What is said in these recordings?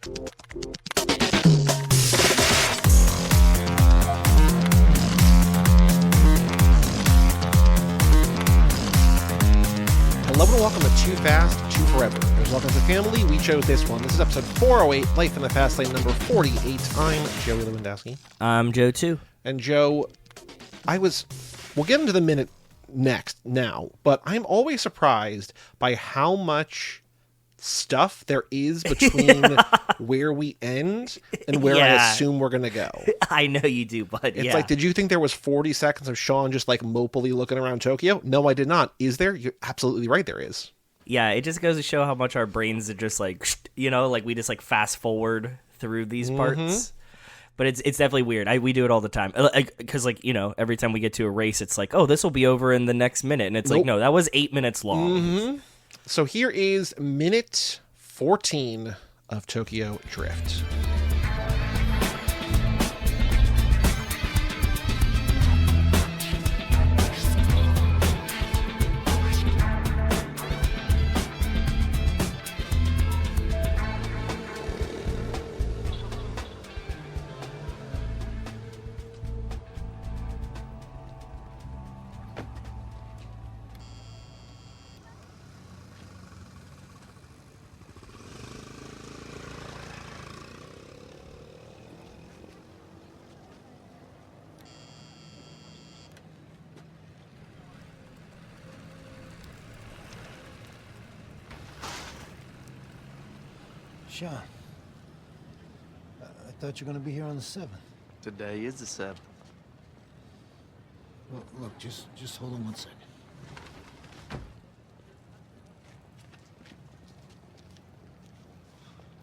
Hello and welcome to Too Fast, Too Forever. As welcome to the family, we chose this one. This is episode 408, Life in the Fast Lane, number 48. I'm Joey Lewandowski. I'm Joe, too. And Joe, we'll get into the minute now, but I'm always surprised by how much stuff there is between where we end and where I assume we're going to go. I know you do, but it's like, did you think there was 40 seconds of Sean just like mopily looking around Tokyo? No, I did not. Is there? You're absolutely right, there is. Yeah, it just goes to show how much our brains are just like, like we just like fast forward through these parts. But it's definitely weird. We do it all the time. Because, every time we get to a race, it's like, oh, this will be over in the next minute. And it's like, no, that was 8 minutes long. So here is minute 14 of Tokyo Drift. Sean, I thought you were going to be here on the 7th. Today is the 7th. Look, just hold on one second.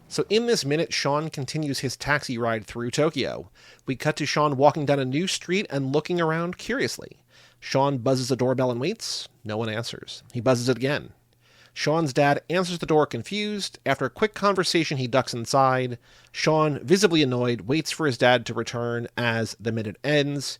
So in this minute, Sean continues his taxi ride through Tokyo. We cut to Sean walking down a new street and looking around curiously. Sean buzzes the doorbell and waits. No one answers. He buzzes it again. Sean's dad answers the door confused. After a quick conversation, he ducks inside. Sean, visibly annoyed, waits for his dad to return as the minute ends.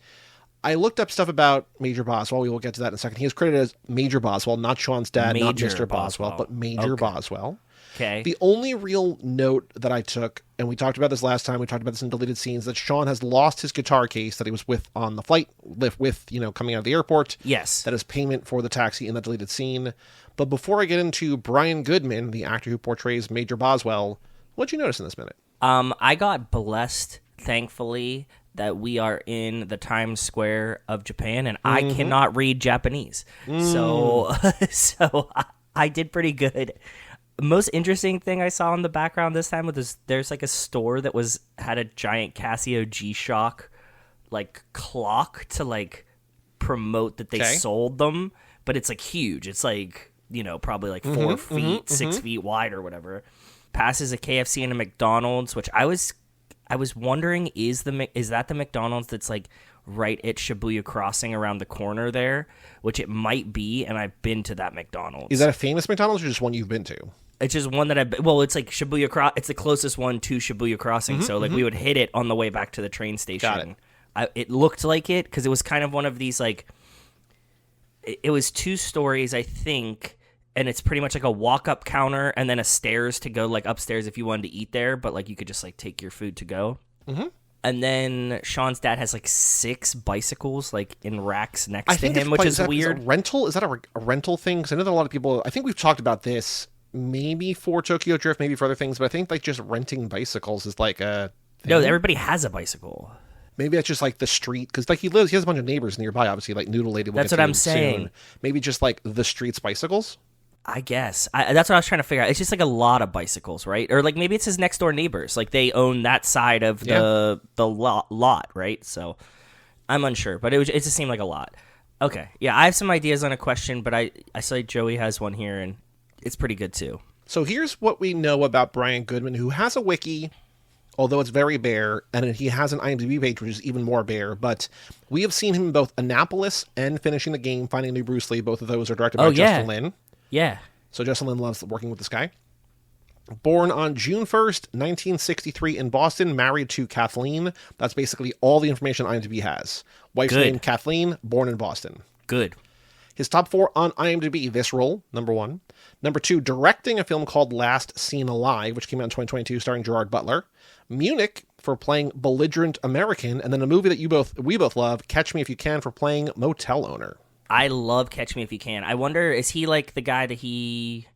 I looked up stuff about Major Boswell. We will get to that in a second. He is credited as Major Boswell, not Sean's dad, not Mr. Boswell, but Major Boswell. Okay. The only real note that I took, and we talked about this last time, we talked about this in deleted scenes, that Sean has lost his guitar case that he was with on the flight, coming out of the airport. Yes. That is payment for the taxi in that deleted scene. But before I get into Brian Goodman, the actor who portrays Major Boswell, what'd you notice in this minute? I got blessed, thankfully, that we are in the Times Square of Japan, and I cannot read Japanese. So I did pretty good. Most interesting thing I saw in the background this time was there's like a store that had a giant Casio G-Shock like clock to like promote that they sold them, but it's like huge. It's like, probably like 4 feet, 6 feet wide or whatever. Passes a KFC and a McDonald's, which I was wondering, is that the McDonald's that's like right at Shibuya Crossing around the corner there, which it might be, and I've been to that McDonald's. Is that a famous McDonald's or just one you've been to? It's just one that it's like Shibuya it's the closest one to Shibuya Crossing, so like we would hit it on the way back to the train station. Got it. It looked like it because it was kind of one of these like, it was 2 stories, I think, and it's pretty much like a walk-up counter and then a stairs to go like upstairs if you wanted to eat there, but like you could just like take your food to go. And then Sean's dad has like 6 bicycles like in racks next to him, which is weird. Is rental? Is that a rental thing? Because I know that a lot of people, I think we've talked about this maybe for Tokyo Drift, maybe for other things, but I think like just renting bicycles is like a thing. No, everybody has a bicycle. Maybe that's just like the street, because like he has a bunch of neighbors nearby, obviously, like Noodle Lady will That's get what to I'm saying. Soon. Maybe just like the street's bicycles? I guess. That's what I was trying to figure out. It's just like a lot of bicycles, right? Or like maybe it's his next door neighbors. Like they own that side of the lot, right? So I'm unsure, but it just seemed like a lot. Okay. Yeah, I have some ideas on a question, but I saw Joey has one here, and it's pretty good too. So here's what we know about Brian Goodman, who has a wiki, although it's very bare, and he has an IMDb page, which is even more bare. But we have seen him in both Annapolis and Finishing the Game, Finding a New Bruce Lee. Both of those are directed by Justin Lin. Yeah. So Justin Lin loves working with this guy. Born on June 1st, 1963 in Boston, married to Kathleen. That's basically all the information IMDb has. Wife's name Kathleen, born in Boston. Good. His top 4 on IMDb, this role, number 1. Number 2, directing a film called Last Seen Alive, which came out in 2022, starring Gerard Butler. Munich for playing belligerent American, and then a movie that we both love, Catch Me If You Can, for playing motel owner. I love Catch Me If You Can. I wonder, is he like the guy that he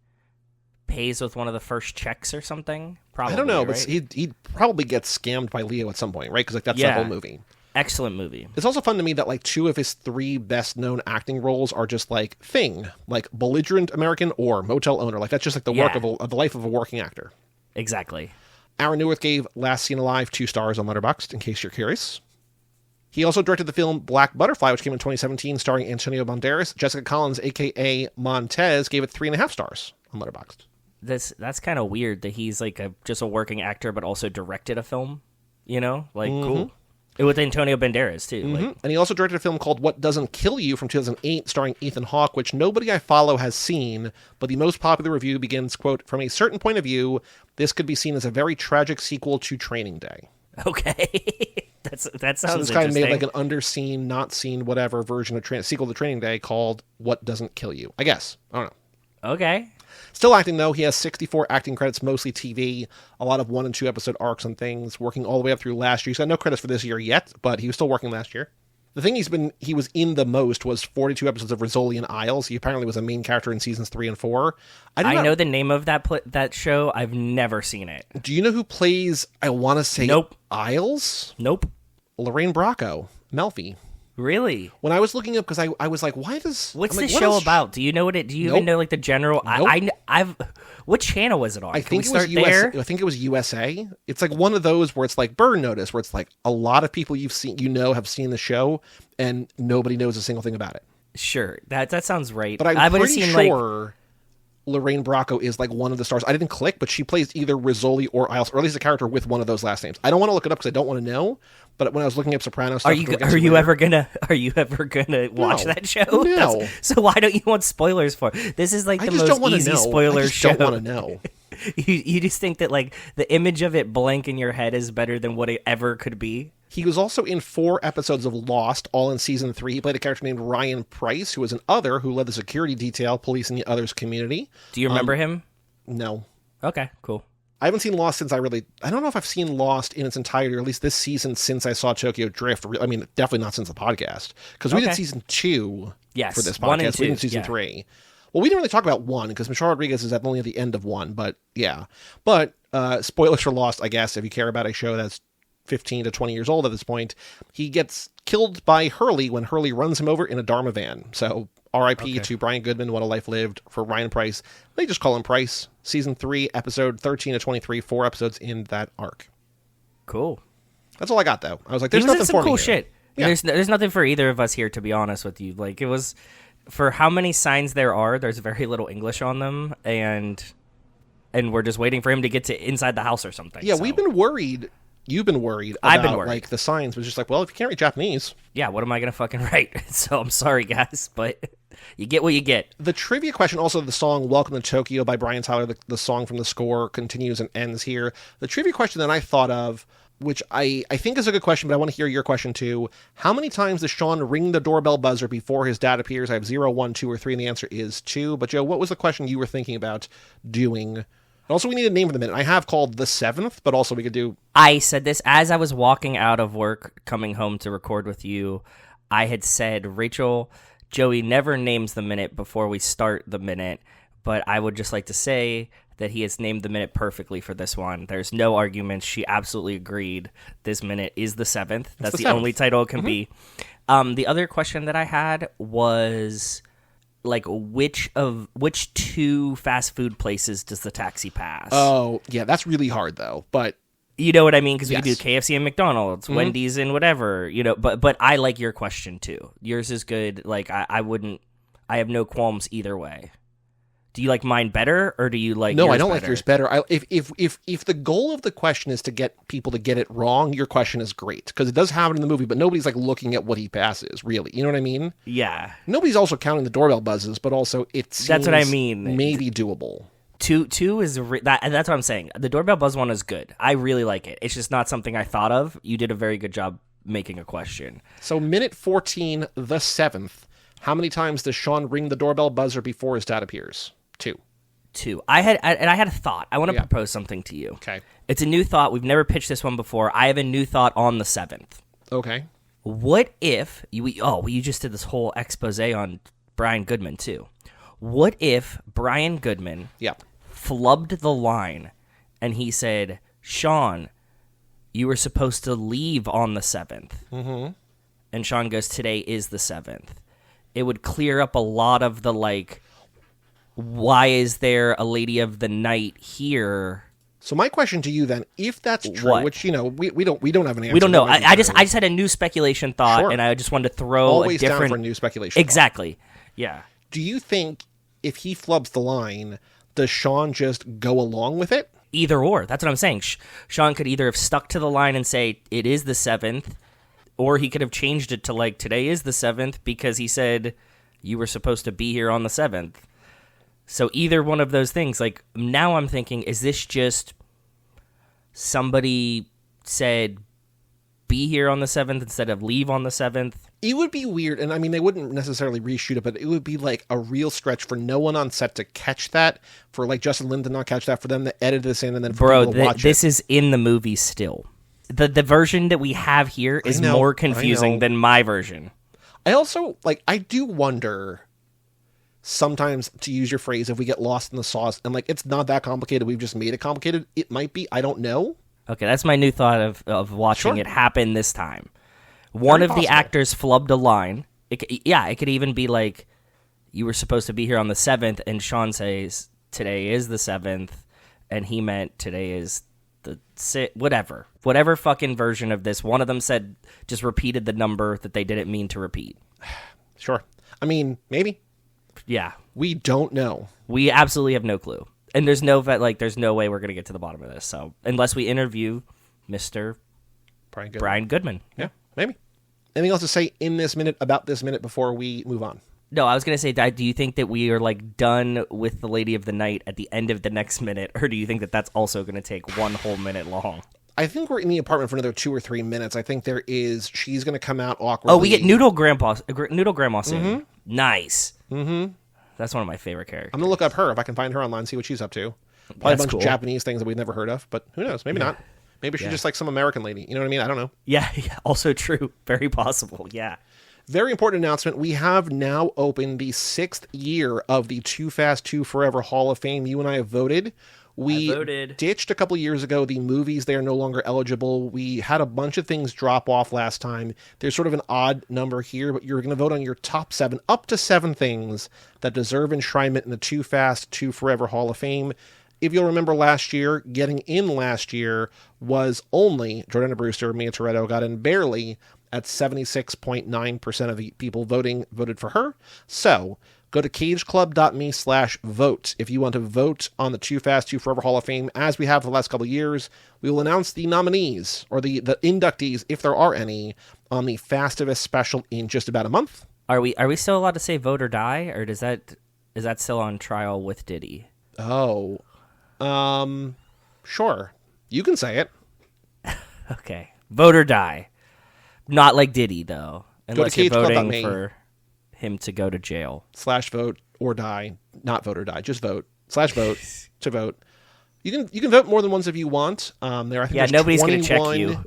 pays with one of the first checks or something? Probably. I don't know, right? but he'd probably get scammed by Leo at some point, right? Because that's the whole movie. Excellent movie. It's also fun to me that 2 of his 3 best-known acting roles are just thing, belligerent American or motel owner. That's just the work of the life of a working actor. Exactly. Aaron Newirth gave Last Seen Alive 2 stars on Letterboxd, in case you're curious. He also directed the film Black Butterfly, which came in 2017, starring Antonio Banderas. Jessica Collins, a.k.a. Montez, gave it 3.5 stars on Letterboxd. That's kind of weird that he's just a working actor, but also directed a film. Cool. With Antonio Banderas, too. And he also directed a film called What Doesn't Kill You from 2008, starring Ethan Hawke, which nobody I follow has seen, but the most popular review begins, quote, "From a certain point of view, this could be seen as a very tragic sequel to Training Day." Okay. that sounds interesting. So this guy made an underseen, not seen, whatever version of sequel to Training Day called What Doesn't Kill You. I guess. I don't know. Okay. Still acting, though. He has 64 acting credits, mostly TV, a lot of 1 and 2 episode arcs and things, working all the way up through last year. He's got no credits for this year yet, but he was still working last year. The thing he was in the most was 42 episodes of Rizzoli and Isles. He apparently was a main character in seasons 3 and 4. I know the name of that show. I've never seen it. Do you know who plays, I want to say, Nope. Isles? Nope. Lorraine Bracco, Melfi. Really? When I was looking up, because I was like, why does... What's this show about? Do you know what it... Do you even know the general... Nope. I've... What channel was it on? I think it was USA. I think it was USA. It's one of those where it's Burn Notice, where it's a lot of people you've seen, have seen the show, and nobody knows a single thing about it. Sure, that sounds right. But I'm pretty sure Lorraine Bracco is one of the stars. I didn't click, but she plays either Rizzoli or Isles, or at least a character with one of those last names. I don't want to look it up because I don't want to know. But when I was looking up Sopranos stuff, are you ever gonna watch that show? No. So why don't you want spoilers for it? This is the most easy spoiler show. I just don't want to know. You just think that the image of it blank in your head is better than what it ever could be? He was also in 4 episodes of Lost, all in season 3. He played a character named Ryan Price, who was an other who led the security detail policing the others community. Do you remember him? No. Okay, cool. I haven't seen Lost since I don't know if I've seen Lost in its entirety, or at least this season since I saw Tokyo Drift. I mean, definitely not since the podcast, because we did season 2 for this podcast. 1 and 2, we did season 3. Well, we didn't really talk about 1 because Michelle Rodriguez is only at the end of 1, but yeah. But spoilers for Lost, I guess, if you care about a show that's 15 to 20 years old at this point. He gets killed by Hurley when Hurley runs him over in a Dharma van. So R.I.P. to Brian Goodman, What a Life Lived, for Ryan Price. They just call him Price. Season 3, episode 13 to 23, 4 episodes in that arc. Cool. That's all I got, though. I was like, there's nothing for me cool here. Shit. Yeah. There's nothing for either of us here, to be honest with you. It was, for how many signs there are, there's very little English on them, and we're just waiting for him to get to inside the house or something. Yeah, we've been worried. You've been worried about, I've been worried. the signs, was just well, if you can't read Japanese. Yeah, what am I going to fucking write? So I'm sorry, guys, but you get what you get. The trivia question, also the song Welcome to Tokyo by Brian Tyler, the song from the score, continues and ends here. The trivia question that I thought of, which I think is a good question, but I want to hear your question too. How many times does Sean ring the doorbell buzzer before his dad appears? I have 0, 1, 2, or 3, and the answer is 2. But Joe, what was the question you were thinking about doing? Also, we need a name for the minute. I have called the 7th, but also we could do... I said this as I was walking out of work, coming home to record with you. I had said, Rachel, Joey never names the minute before we start the minute, but I would just like to say that he has named the minute perfectly for this one. There's no arguments. She absolutely agreed. This minute is the 7th. That's the only title it can be. The other question that I had was... which 2 fast food places does the taxi pass? Oh, yeah, that's really hard, though. But you know what I mean? Because we yes. could do KFC and McDonald's, Wendy's and whatever, But I like your question, too. Yours is good. I have no qualms either way. Do you like mine better, or do you like No, yours I don't better? like yours better. If the goal of the question is to get people to get it wrong, your question is great. Because it does happen in the movie, but nobody's looking at what he passes, really. You know what I mean? Yeah. Nobody's also counting the doorbell buzzes, but also it seems That's what I mean. Maybe doable. Two is that's what I'm saying. The doorbell buzz one is good. I really like it. It's just not something I thought of. You did a very good job making a question. So minute 14, the 7th. How many times does Sean ring the doorbell buzzer before his dad appears? 2. 2. I had a thought. I want to propose something to you. Okay. It's a new thought. We've never pitched this one before. I have a new thought on the 7th. Okay. What if you just did this whole expose on Brian Goodman too? What if Brian Goodman flubbed the line and he said, "Sean, you were supposed to leave on the 7th." Mm-hmm. And Sean goes, "Today is the 7th." It would clear up a lot of the why is there a Lady of the Night here? So my question to you then, if that's true, What? which we don't have an answer. We don't know. It might be I just true. had a new speculation thought, Sure. and I just wanted to throw Always a different down for new speculation. Exactly. Yeah. Do you think if he flubs the line, does Sean just go along with it? Either or. That's what I'm saying. Sean could either have stuck to the line and say it is the 7th, or he could have changed it to today is the 7th because he said you were supposed to be here on the 7th. So either one of those things. Now I'm thinking, is this just somebody said be here on the 7th instead of leave on the 7th? It would be weird, and I mean, they wouldn't necessarily reshoot it, but it would be a real stretch for no one on set to catch that, for Justin Lin to not catch that, for them to edit this in, and then for people to watch this it. is in the movie still. The version that we have here is more confusing than my version. I also, I do wonder, sometimes, to use your phrase, if we get lost in the sauce, and it's not that complicated, we've just made it complicated. It might be, I don't know. Okay, that's my new thought of watching it happen this time. One Very of possible. the actors flubbed a line. It could even be you were supposed to be here on the 7th, and Sean says, today is the 7th, and he meant today is the 6th, whatever. Whatever fucking version of this, one of them said, just repeated the number that they didn't mean to repeat. Sure. I mean, maybe. Yeah. We don't know. We absolutely have no clue. And there's no there's no way we're going to get to the bottom of this. So, unless we interview Mr. Brian Goodman. Yeah, maybe. Anything else to say in this minute about this minute before we move on? No, I was going to say, do you think that we are done with the Lady of the Night at the end of the next minute, or do you think that that's also going to take one whole minute long? I think we're in the apartment for another 2 or 3 minutes. I think she's going to come out awkwardly. Oh, we get Noodle Grandma soon. Mm-hmm. Nice. Mm-hmm. That's one of my favorite characters. I'm going to look up her, if I can find her online, see what she's up to. Probably a bunch of Japanese things that we've never heard of, but who knows? Maybe not. Maybe she's just some American lady. You know what I mean? I don't know. Yeah, also true. Very possible, yeah. Very important announcement. We have now opened the 6th year of the Too Fast, Too Forever Hall of Fame. You and I have voted. We ditched a couple years ago the movies. They are no longer eligible. We had a bunch of things drop off last time. There's sort of an odd number here, but you're going to vote on your top 7, up to 7 things that deserve enshrinement in the Too Fast, Too Forever Hall of Fame. If you'll remember last year, getting in last year was only Jordana Brewster, Mia Toretto got in barely at 76.9% of the people voted for her. So go to cageclub.me/vote if you want to vote on the Too Fast, Too Forever Hall of Fame. As we have for the last couple of years, we will announce the nominees, or the inductees, if there are any, on the Fastivus special in just about a month. Are we still allowed to say vote or die, or is that still on trial with Diddy? Oh, sure. You can say it. Okay. Vote or die. Not like Diddy, though. Unless you're voting for him to go to jail. /vote or die. Not vote or die. Just vote. /vote to vote. You can vote more than once if you want. I think nobody's going to check you.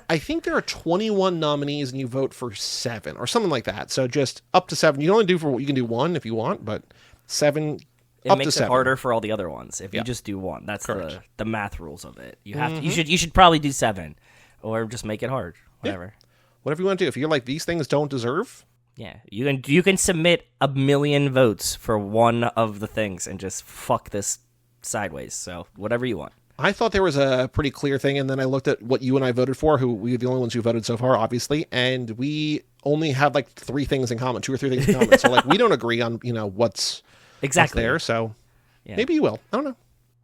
I think there are 21 nominees and you vote for 7 or something like that. So just up to 7. You can only do you can do 1 if you want, but 7 It up makes to 7. it harder for all the other ones if you just do 1. That's Correct. the math rules of it. You have to, you should probably do 7 or just make it hard. Whatever. Yeah. Whatever you want to do. If you're these things don't deserve. Yeah, you can submit 1 million votes for one of the things and just fuck this sideways. So whatever you want. I thought there was a pretty clear thing, and then I looked at what you and I voted for, who we're the only ones who voted so far, obviously, and we only have 3 things in common, 2 or 3 things in common. So we don't agree on what's exactly there. So maybe you will. I don't know.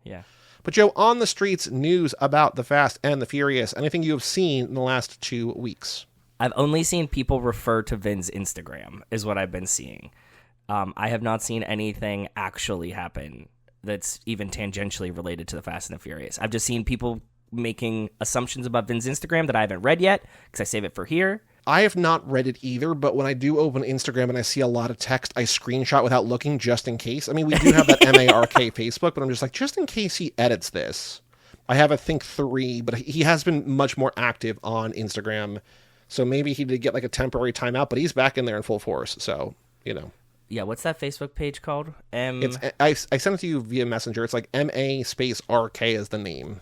Yeah. But Joe, on the streets, news about the Fast and the Furious. Anything you have seen in the last 2 weeks? I've only seen people refer to Vin's Instagram, is what I've been seeing. I have not seen anything actually happen that's even tangentially related to the Fast and the Furious. I've just seen people making assumptions about Vin's Instagram that I haven't read yet, because I save it for here. I have not read it either, but when I do open Instagram and I see a lot of text, I screenshot without looking just in case. I mean, we do have that MARK Facebook, but I'm just like, just in case he edits this. I have, I think, 3, but he has been much more active on Instagram. So maybe he did get like a temporary timeout, but he's back in there in full force. So, you know. Yeah, what's that Facebook page called? I sent it to you via Messenger. It's like MA space RK is the name,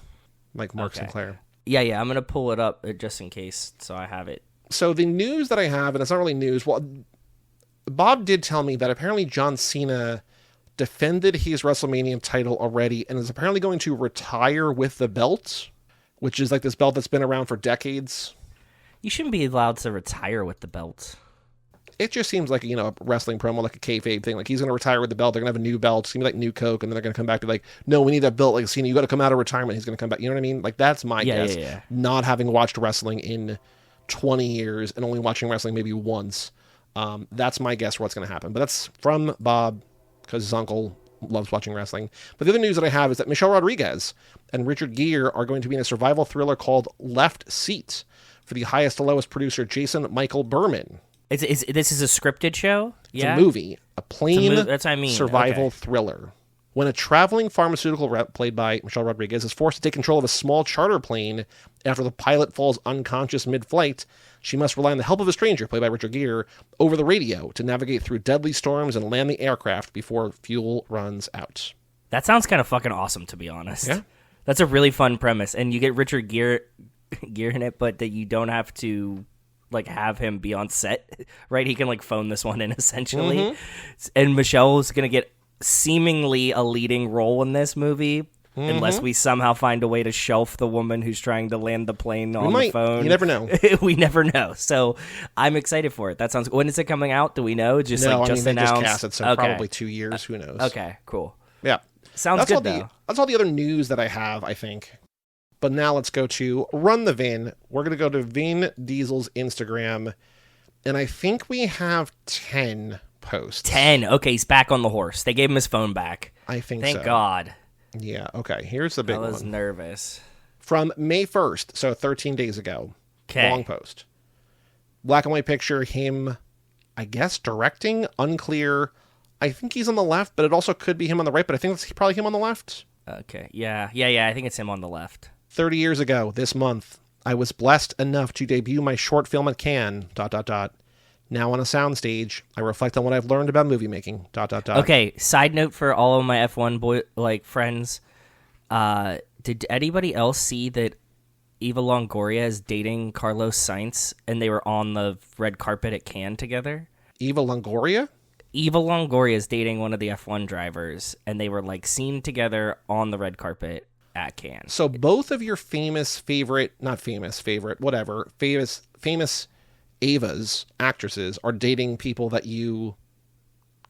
like Mark Sinclair. Yeah, I'm going to pull it up just in case, so I have it. So the news that I have, and it's not really news, well, Bob did tell me that apparently John Cena defended his WrestleMania title already and is apparently going to retire with the belt, which is like this belt that's been around for decades. You shouldn't be allowed to retire with the belt. It just seems like, you know, a wrestling promo, like a kayfabe thing. Like, he's going to retire with the belt. They're going to have a new belt. It's going to be like new Coke. And then they're going to come back to like, no, we need that belt. Like, Cena, you got to come out of retirement. He's going to come back. You know what I mean? Like, that's my guess. Yeah. Not having watched wrestling in 20 years and only watching wrestling maybe once. That's my guess for what's going to happen. But that's from Bob, because his uncle loves watching wrestling. But the other news that I have is that Michelle Rodriguez and Richard Gere are going to be in a survival thriller called Left Seat for the highest to lowest producer Jason Michael Berman. This is a scripted show? It's a movie. A plain that's what I mean. survival thriller. When a traveling pharmaceutical rep played by Michelle Rodriguez is forced to take control of a small charter plane after the pilot falls unconscious mid-flight, she must rely on the help of a stranger, played by Richard Gere, over the radio to navigate through deadly storms and land the aircraft before fuel runs out. That sounds kind of fucking awesome, to be honest. Yeah. That's a really fun premise. And you get Richard Gere in it, but that you don't have to like have him be on set, right? He can like phone this one in essentially. Mm-hmm. And Michelle's going to get seemingly a leading role in this movie. Unless we somehow find a way to shelf the woman who's trying to land the plane on the phone. You never know. We never know. So I'm excited for it. That sounds. When is it coming out? Do we know? Just no, like just they announced. Just cast it, so probably 2 years. Who knows? Okay, cool. Yeah, sounds good though. That's all the other news that I have, I think. But now let's go to Run the VIN. We're going to go to Vin Diesel's Instagram, and I think we have 10 posts. 10. Okay, he's back on the horse. They gave him his phone back. I think Thank so. God. Yeah, okay. Here's the big one. I was nervous. From May 1st, so 13 days ago. Okay. Long post. Black and white picture, him, I guess, directing, unclear. I think he's on the left, but it also could be him on the right, but I think it's probably him on the left. Okay, yeah, I think it's him on the left. 30 years ago, this month, I was blessed enough to debut my short film at Cannes, ... Now on a soundstage, I reflect on what I've learned about movie making, ... Okay, side note for all of my F1 friends, did anybody else see that Eva Longoria is dating Carlos Sainz and they were on the red carpet at Cannes together? Eva Longoria? Eva Longoria is dating one of the F1 drivers and they were like seen together on the red carpet at Cannes. So both of your famous Evas, actresses, are dating people that you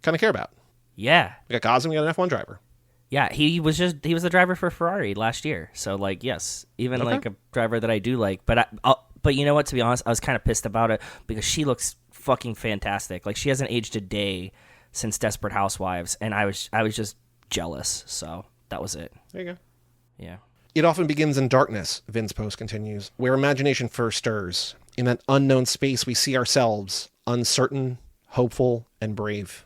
kind of care about. Yeah. We got Gosling, we got an F1 driver. Yeah, he was the driver for Ferrari last year. So, like, yes, even like a driver that I do like. But but you know what, to be honest, I was kind of pissed about it because she looks fucking fantastic. Like, she hasn't aged a day since Desperate Housewives, and I was just jealous. So, that was it. There you go. Yeah. It often begins in darkness, Vin's post continues, where imagination first stirs. In that unknown space, we see ourselves, uncertain, hopeful, and brave.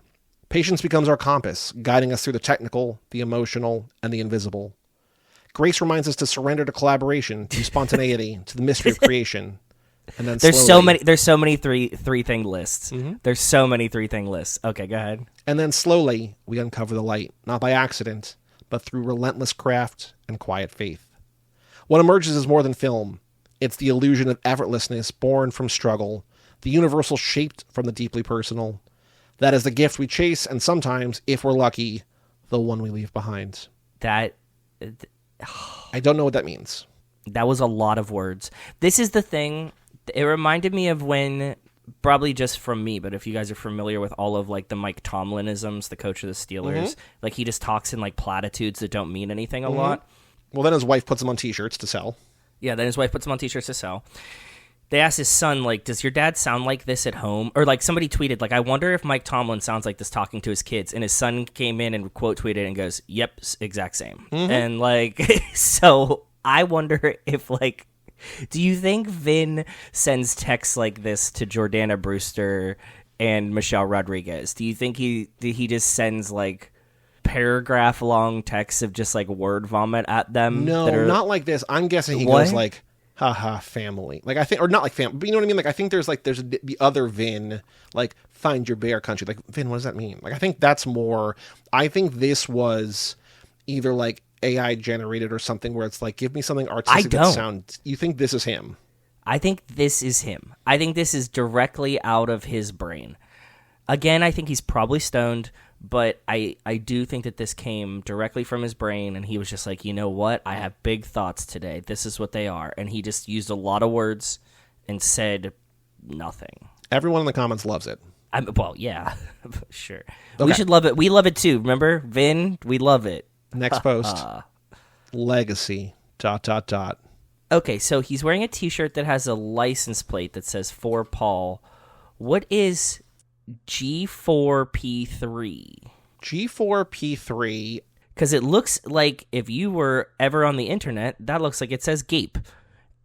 Patience becomes our compass, guiding us through the technical, the emotional, and the invisible. Grace reminds us to surrender to collaboration, to spontaneity, to the mystery of creation. And then there's so many three thing lists. Mm-hmm. There's so many 3-thing lists. Okay, go ahead. And then slowly, we uncover the light, not by accident, but through relentless craft and quiet faith. What emerges is more than film. It's the illusion of effortlessness born from struggle, the universal shaped from the deeply personal. That is the gift we chase, and sometimes, if we're lucky, the one we leave behind. I don't know what that means. That was a lot of words. This is the thing. It reminded me of when, probably just from me, but if you guys are familiar with all of like the Mike Tomlinisms, the coach of the Steelers, like he just talks in like platitudes that don't mean anything a lot. Well, then his wife puts them on t-shirts to sell. Yeah, then his wife puts them on t-shirts to sell. They asked his son, like, does your dad sound like this at home? Or, like, somebody tweeted, like, I wonder if Mike Tomlin sounds like this talking to his kids. And his son came in and quote tweeted and goes, yep, exact same. And, like, so I wonder if, like, Do you think Vin sends texts like this to Jordana Brewster and Michelle Rodriguez? Do you think he just sends like paragraph-long texts of just like word vomit at them? No, not like this. I'm guessing he goes like, haha, family. Like, I think, or not like family, but you know what I mean? Like, I think there's the other Vin, like, find your bear country. Like, Vin, what does that mean? Like, I think that's more, I think this was either like AI generated or something where it's like, give me something artistic that sounds, you think this is him? I think this is him. I think this is directly out of his brain. Again, I think he's probably stoned, but I do think that this came directly from his brain, and he was just like, you know what? I have big thoughts today. This is what they are. And he just used a lot of words and said nothing. Everyone in the comments loves it. Well, yeah, sure. Okay. We should love it. We love it too. Remember, Vin? We love it. Next post. Legacy. ... Okay, so he's wearing a T-shirt that has a license plate that says for Paul. What is G4P3? G4P3. Because it looks like, if you were ever on the internet, that looks like it says gape.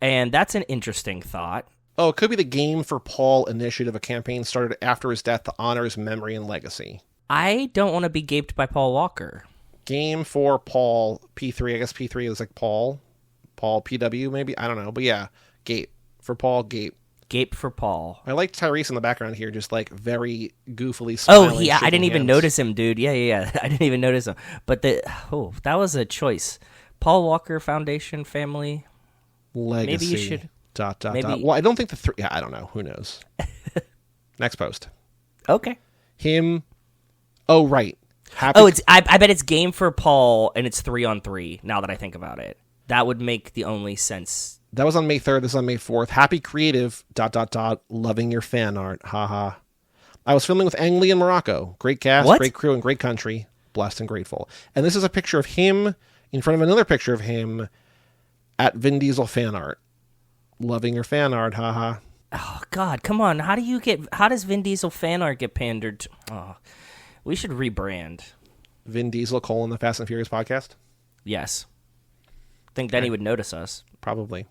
And that's an interesting thought. Oh, it could be the Game for Paul initiative, a campaign started after his death to honor his memory and legacy. I don't want to be gaped by Paul Walker. Game for Paul P3. I guess P3 is like Paul PW maybe. I don't know, but yeah, gape for Paul. Gape for Paul. I like Tyrese in the background here, just like very goofily smiling. I didn't even notice him, dude. Yeah. I didn't even notice him. But that was a choice. Paul Walker Foundation family. Legacy. Maybe you should. ... Well, I don't think the three. Yeah, I don't know. Who knows? Next post. Okay. Him. Oh, right. Happy. Oh, I bet it's game for Paul, and it's 3-on-3. Now that I think about it, that would make the only sense. That was on May 3rd. This is on May 4th. Happy creative. ... Loving your fan art. Haha. I was filming with Ang Lee in Morocco. Great cast, What? Great crew, and great country. Blessed and grateful. And this is a picture of him in front of another picture of him at Vin Diesel fan art. Loving your fan art. Haha. Oh God, come on! How does Vin Diesel fan art get pandered to? Oh, we should rebrand. Vin Diesel : the Fast and Furious podcast. Yes. Think then he would notice us. Probably.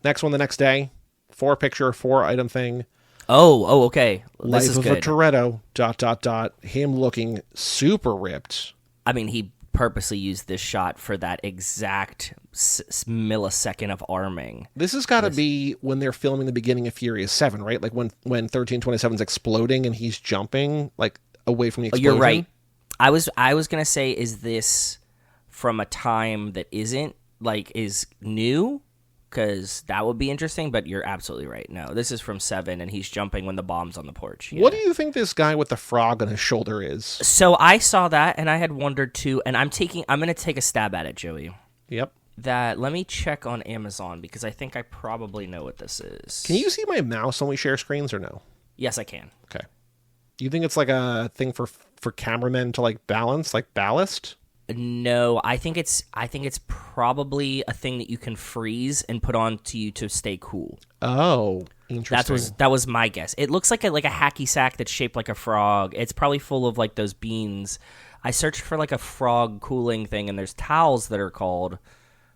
Next one the next day. 4-picture, 4-item thing. Oh, okay. Life This is of good. a Toretto. ... Him looking super ripped. I mean, he purposely used this shot for that exact millisecond of arming. This has got to be when they're filming the beginning of Furious 7, right? Like when 1327's exploding and he's jumping like away from the explosion. You're right. I was gonna say, is this from a time that isn't like is new? Because that would be interesting, but you're absolutely right. No, this is from 7, and he's jumping when the bomb's on the porch. Yeah. What do you think this guy with the frog on his shoulder is? So I saw that, and I had wondered too, and I'm going to take a stab at it, Joey. Yep. Let me check on Amazon, because I think I probably know what this is. Can you see my mouse when we share screens or no? Yes, I can. Okay. You think it's like a thing for cameramen to like balance, like ballast? No, I think it's probably a thing that you can freeze and put on to you to stay cool. Oh, interesting. That was my guess. It looks like a hacky sack that's shaped like a frog. It's probably full of like those beans. I searched for like a frog cooling thing, and there's towels that are called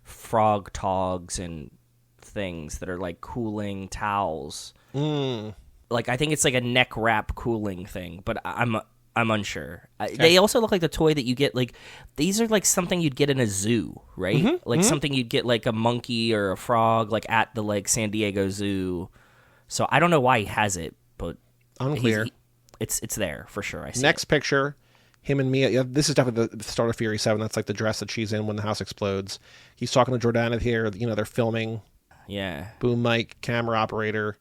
frog togs and things that are like cooling towels. Like I think it's like a neck wrap cooling thing, but I'm unsure. Okay. They also look like the toy that you get, like, these are like something you'd get in a zoo, right? Mm-hmm, like something you'd get like a monkey or a frog, like at the like San Diego Zoo. So I don't know why he has it, but unclear. It's there for sure. I see. Next picture, him and Mia. Yeah, this is definitely the start of Fury 7. That's like the dress that she's in when the house explodes. He's talking to Jordana here. You know, they're filming. Yeah. Boom mic, camera operator.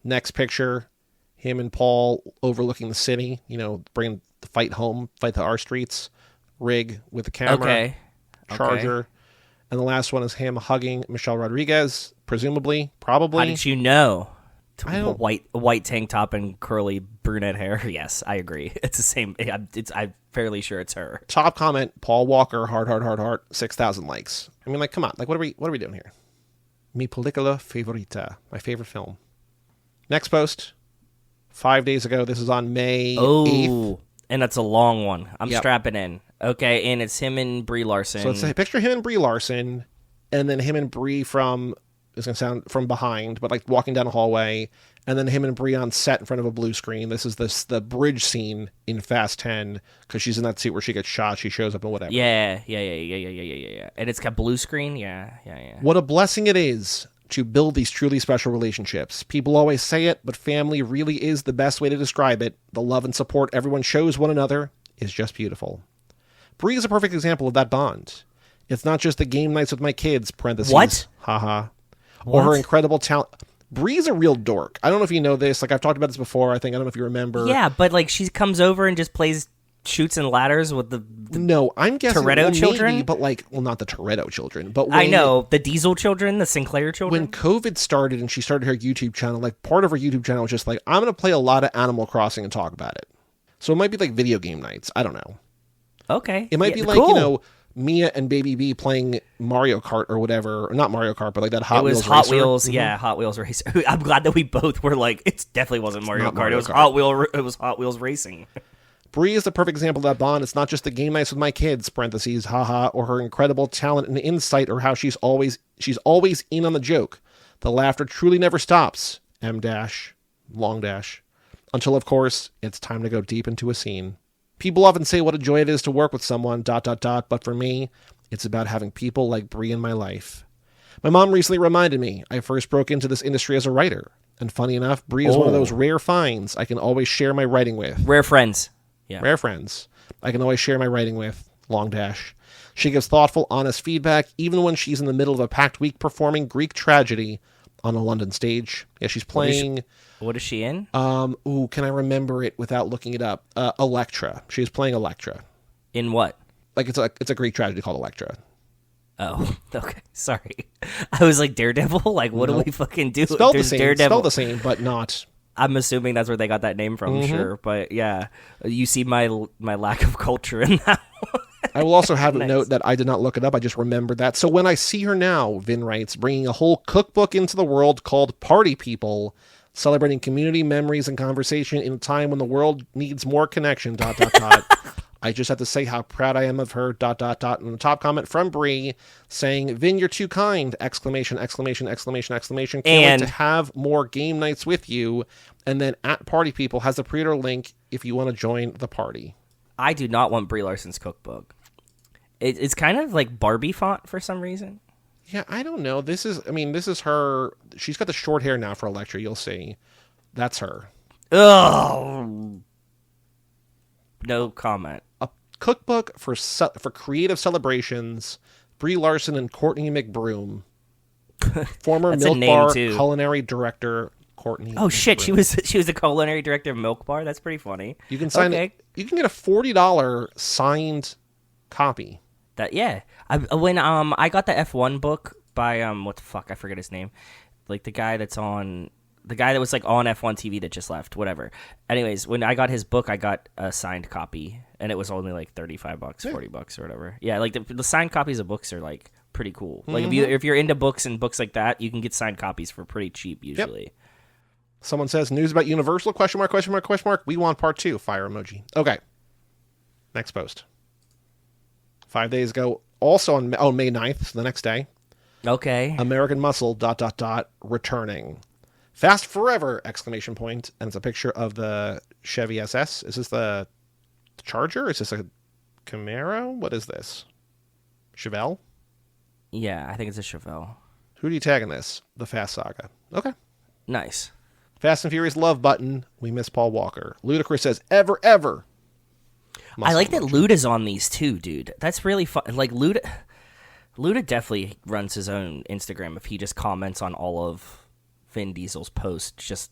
Next picture, him and Paul overlooking the city, you know, bringing the fight home, fight to our streets, rig with the camera, charger. Okay. And the last one is him hugging Michelle Rodriguez, presumably, probably. How did you know? White tank top and curly brunette hair. Yes, I agree. It's the same. I'm fairly sure it's her. Top comment, Paul Walker, heart, 6,000 likes. I mean, like, come on. Like, what are we doing here? Mi película favorita, my favorite film. Next post, 5 days ago. This is on May 8th. And that's a long one. I'm strapping in. Okay, and it's him and Brie Larson. So it's a picture of him and Brie Larson, and then him and Brie from It's going to sound from behind, but like walking down a hallway, and then him and Bree on set in front of a blue screen. This is the bridge scene in Fast 10 because she's in that seat where she gets shot. She shows up and whatever. Yeah. And it's got blue screen. Yeah. What a blessing it is to build these truly special relationships. People always say it, but family really is the best way to describe it. The love and support everyone shows one another is just beautiful. Bree is a perfect example of that bond. It's not just the game nights with my kids, parentheses, what? Haha, or her incredible talent. Bree's a real dork. I don't know if you know this. Like, I've talked about this before, I don't know if you remember. Yeah, but like she comes over and just plays shoots and ladders with the no, I'm guessing Toretto children? maybe, but like, well, not the Toretto children, but I know, the Diesel children, the Sinclair children. When COVID started and she started her YouTube channel, like part of her YouTube channel was just like, I'm going to play a lot of Animal Crossing and talk about it. So it might be like video game nights. I don't know. Okay. It might be like, cool. Mia and Baby B playing Mario Kart or whatever. Or not Mario Kart, but like that Hot Wheels racer. It was Hot Wheels, Mm-hmm. yeah, Hot Wheels racer. I'm glad that we both were like, it definitely wasn't Mario Kart. It was Hot Wheels racing. Bree is the perfect example of that bond. It's not just the game nights with my kids, parentheses, haha, or her incredible talent and insight, or how she's always in on the joke. The laughter truly never stops, M dash, long dash, until, of course, it's time to go deep into a scene. People often say what a joy it is to work with someone, ... but for me, it's about having people like Bree in my life. My mom recently reminded me I first broke into this industry as a writer, and funny enough, Bree is one of those rare finds I can always share my writing with. Rare friends. Yeah. Rare friends. I can always share my writing with, long dash. She gives thoughtful, honest feedback, even when she's in the middle of a packed week performing Greek tragedy on a London stage. Yeah, she's playing... What is she in? Can I remember it without looking it up? Electra. She's playing Electra. In what? Like, it's a Greek tragedy called Electra. Oh, okay. Sorry. I was like, Daredevil? Like, what do we fucking do? Spelled There's the same, Daredevil. spelled the same, but not... I'm assuming that's where they got that name from, sure. But yeah, you see my lack of culture in that one. I will also have a Nice. note that I did not look it up. I just remembered that. So when I see her now, Vin writes, bringing a whole cookbook into the world called Party People, celebrating community memories and conversation in a time when the world needs more connection, ... I just have to say how proud I am of her, ... And the top comment from Bree saying, Vin, you're too kind, ! Can't wait to have more game nights with you. And then at Party People has the pre-order link if you want to join the party. I do not want Brie Larson's cookbook. It's kind of like Barbie font for some reason. Yeah, I don't know. This is her. She's got the short hair now for Electra. You'll see. That's her. Ugh. No comment. A cookbook for creative celebrations. Brie Larson and Courtney McBroom, former That's a Milk name, Bar too. culinary director Courtney. Oh shit, McBroom. she was the culinary director of Milk Bar. That's pretty funny. You can sign it. You can get a $40 signed copy. That yeah. When I got the F1 book by what the fuck, I forget his name. Like the guy that was like on F1 TV that just left, whatever. Anyways, when I got his book, I got a signed copy and it was only like $35, $40 or whatever. Yeah, like the signed copies of books are like pretty cool. Like if you're into books and books like that, you can get signed copies for pretty cheap usually. Yep. Someone says news about Universal ? We want part 2. Fire emoji. Okay. Next post. 5 days ago, also on May 9th, so the next day. Okay. American Muscle ... returning. Fast forever! ! And it's a picture of the Chevy SS. Is this the Charger? Is this a Camaro? What is this? Chevelle? Yeah, I think it's a Chevelle. Who do you tag in this? The Fast Saga. Okay. Nice. Fast and Furious love button. We miss Paul Walker. Ludacris says, ever. I like that emoji. Luda's on these too, dude. That's really fun. Like Luda definitely runs his own Instagram if he just comments on all of Vin Diesel's posts, just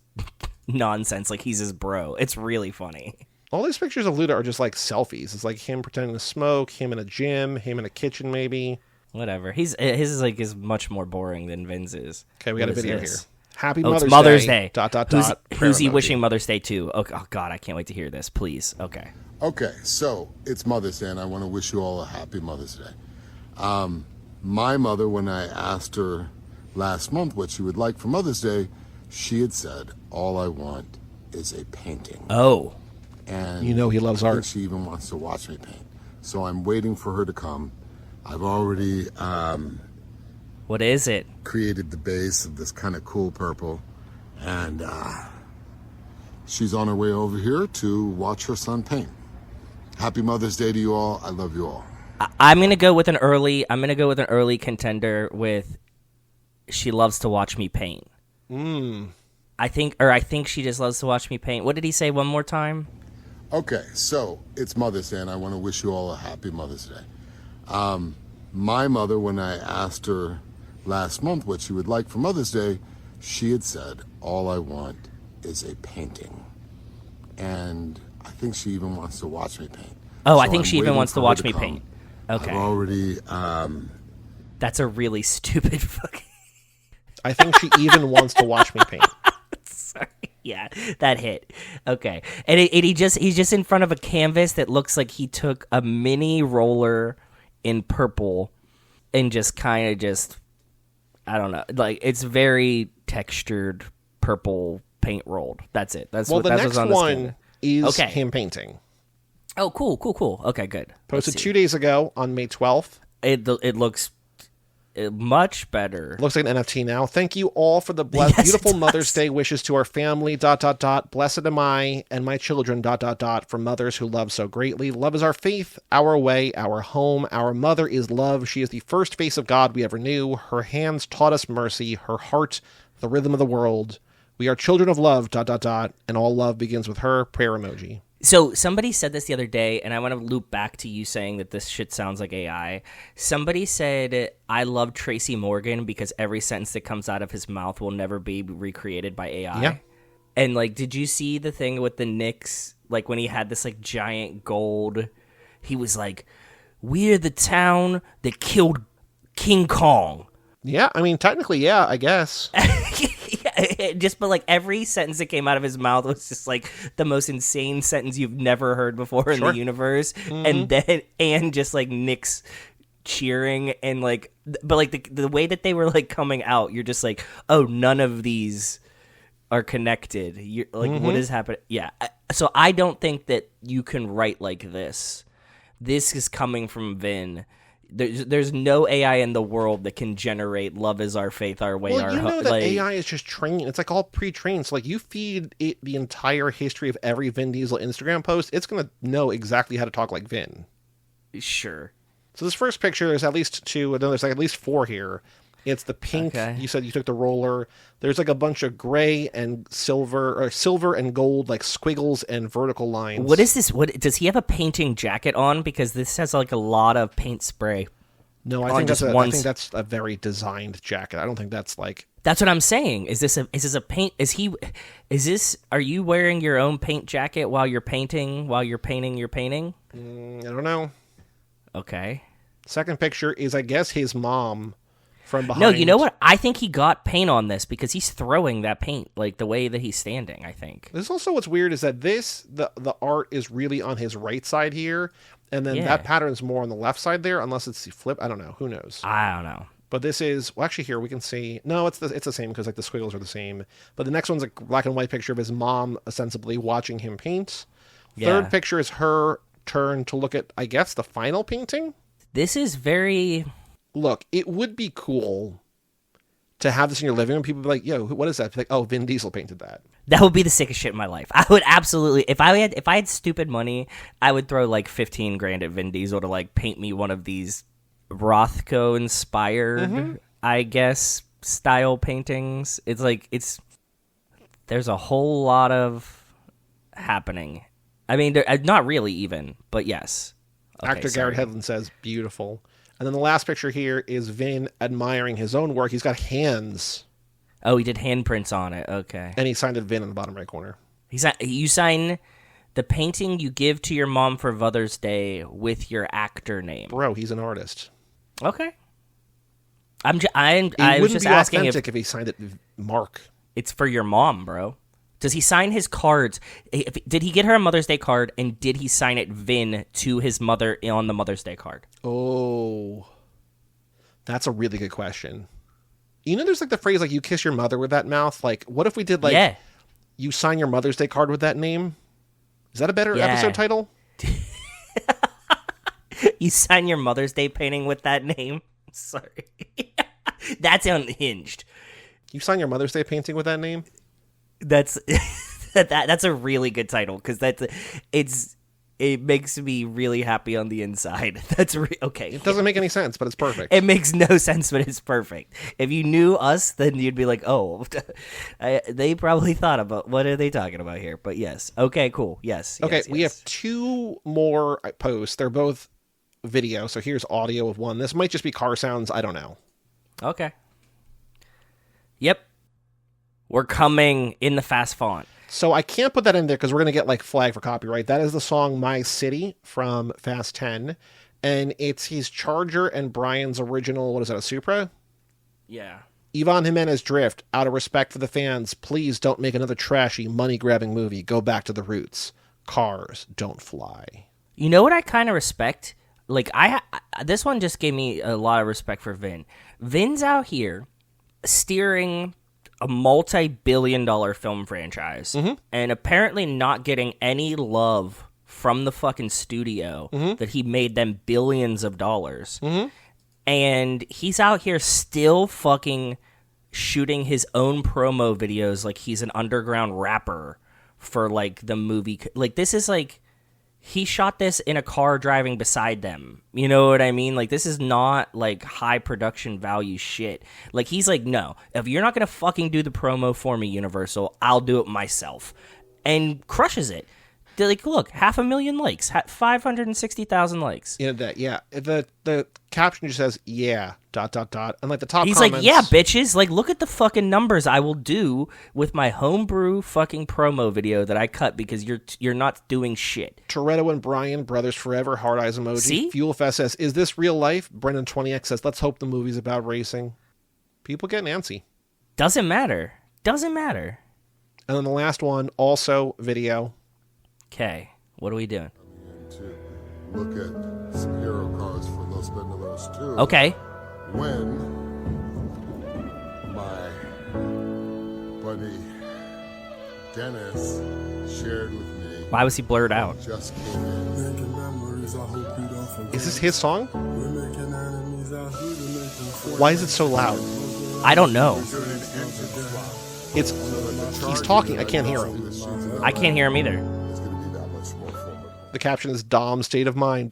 nonsense like he's his bro. It's really funny. All these pictures of Luda are just like selfies. It's like him pretending to smoke, him in a gym, him in a kitchen maybe. Whatever. His is much more boring than Vin's is. Okay, we got a What is video this? here. Happy Oh, Mother's it's Mother's Day. Day. Who's he Prayer wishing emoji. Mother's Day to? Oh God, I can't wait to hear this. Please. Okay. Okay, so it's Mother's Day, and I want to wish you all a happy Mother's Day. My mother, when I asked her last month what she would like for Mother's Day, she had said, all I want is a painting. Oh. He And loves I think art. she even wants to watch me paint. So I'm waiting for her to come. I've already What is it? Created the base of this kind of cool purple. And she's on her way over here to watch her son paint. Happy Mother's Day to you all. I love you all. I'm gonna go with an early contender with she loves to watch me paint. I think she just loves to watch me paint. What did he say one more time? Okay, so it's Mother's Day, and I want to wish you all a happy Mother's Day. My mother, when I asked her last month what she would like for Mother's Day, she had said, all I want is a painting. And I think she even wants to watch me paint. Oh, So I think I'm she even waiting wants to for her watch me come. paint. Okay. I've already, That's a really stupid fucking... I think she even wants to watch me paint. Sorry. Yeah, that hit. Okay. And he's just in front of a canvas that looks like he took a mini roller in purple and just kind of just, I don't know, like it's very textured purple paint rolled. That's it. That's Well, what the that's next what's on the one skin. is Okay. him painting. Oh, cool. Okay, good. Posted Let's 2 see. days ago on May 12th. It looks much better. Looks like an NFT now. Thank you all for the Yes, beautiful it Mother's does. Day wishes to our family, ... Blessed am I and my children, ... For mothers who love so greatly. Love is our faith, our way, our home. Our mother is love. She is the first face of God we ever knew. Her hands taught us mercy. Her heart, the rhythm of the world. We are children of love, ... And all love begins with her. Prayer emoji. So somebody said this the other day, and I want to loop back to you saying that this shit sounds like AI. Somebody said, I love Tracy Morgan because every sentence that comes out of his mouth will never be recreated by AI. Yeah. And, like, did you see the thing with the Knicks? Like, when he had this, like, giant gold, he was like, we're the town that killed King Kong. Yeah, I mean, technically, yeah, I guess. But like every sentence that came out of his mouth was just like the most insane sentence you've never heard before in Sure. the universe. And just like Nick's cheering and like, but like the way that they were like coming out, you're just like, oh, none of these are connected. You're like, what is happening? Yeah. So I don't think that you can write like this. This is coming from Vin. There's no AI in the world that can generate "Love is our faith, our way, Well, our you know that like, AI is just trained. It's like all pre-trained. So like you feed it the entire history of every Vin Diesel Instagram post, it's going to know exactly how to talk like Vin. Sure. So this first picture is at least two. No, there's like at least four here. It's the pink. Okay. You said you took the roller. There's like a bunch of gray and silver, or silver and gold, like squiggles and vertical lines. What is this? What does he have a painting jacket on? Because this has like a lot of paint spray. No, I on think just I one think that's a very designed jacket. I don't think that's like. That's what I'm saying. Is this a paint? Are you wearing your own paint jacket while you're painting? While you're painting your painting? I don't know. Okay. Second picture is, I guess, his mom from behind. No, you know what? I think he got paint on this because he's throwing that paint like the way that he's standing. I think. This is also what's weird is that the art is really on his right side here, and then Yeah. that pattern is more on the left side there, unless it's the flip. I don't know. Who knows? I don't know. But this is, well, actually here we can see, no, it's the same because like the squiggles are the same. But the next one's a black and white picture of his mom ostensibly watching him paint. Yeah. Third picture is her turn to look at, I guess, the final painting. This is very. Look, it would be cool to have this in your living room. People would be like, yo, what is that? Be like, oh, Vin Diesel painted that. That would be the sickest shit in my life. I would absolutely, if I had stupid money, I would throw like 15 grand at Vin Diesel to like paint me one of these Rothko inspired, I guess, style paintings. It's like there's a whole lot of happening. I mean, not really even, but yes. Okay, Actor sorry. Garrett Hedlund says, beautiful. And then the last picture here is Vin admiring his own work. He's got hands, Oh, he did handprints on it. Okay. and he signed it Vin in the bottom right corner. You sign the painting you give to your mom for Mother's Day with your actor name. Bro, he's an artist. Okay. I It was wouldn't just be asking authentic if he signed it Mark. it's for your mom, bro. Does he sign his cards? Did he get her a Mother's Day card, and did he sign it Vin to his mother on the Mother's Day card? Oh, that's a really good question. You know, there's like the phrase like "you kiss your mother with that mouth." Like, what if we did like Yeah. you sign your Mother's Day card with that name? Is that a better Yeah. episode title? You sign your Mother's Day painting with that name? Sorry. That's unhinged. You sign your Mother's Day painting with that name? That's that's a really good title because it makes me really happy on the inside. That's okay. It doesn't make any sense, but it's perfect. It makes no sense, but it's perfect. If you knew us, then you'd be like, "Oh, they probably thought about what are they talking about here?" But yes, okay, cool, yes. Okay, yes, we have 2 more posts. They're both video, so here's audio of one. This might just be car sounds. I don't know. Okay. Yep. We're coming in the fast font. So I can't put that in there because we're going to get like flagged for copyright. That is the song My City from Fast 10. And it's his Charger and Brian's original, what is that, a Supra? Yeah. Ivan Jimenez Drift, out of respect for the fans, please don't make another trashy, money-grabbing movie. Go back to the roots. Cars don't fly. You know what I kind of respect? Like, this one just gave me a lot of respect for Vin. Vin's out here steering a multi-billion-dollar film franchise and apparently not getting any love from the fucking studio that he made them billions of dollars. And he's out here still fucking shooting his own promo videos like he's an underground rapper for, like, the movie. Like, this is, like, he shot this in a car driving beside them. You know what I mean? Like, this is not, like, high production value shit. Like, he's like, no, if you're not going to fucking do the promo for me, Universal, I'll do it myself. And crushes it. They're like, look, 500,000 likes, 560,000 likes. Yeah, the caption just says, yeah, ... And like the top He's comments, like, yeah, bitches, like, look at the fucking numbers I will do with my homebrew fucking promo video that I cut because you're not doing shit. Toretto and Brian, brothers forever, hard eyes emoji. See? Fuelfest says, is this real life? Brendan 20X says, let's hope the movie's about racing. People get antsy. Doesn't matter. And then the last one, also video. Okay, what are we doing? To look at some hero cars for Los Bendelos too. Okay. When my buddy Dennis shared with me. Why was he blurred out? Just came in. Is this his song? Why is it so loud? I don't know. He's talking. I can't hear him. I can't hear him either. It's going to be that much more fun. The caption is Dom's state of mind, ...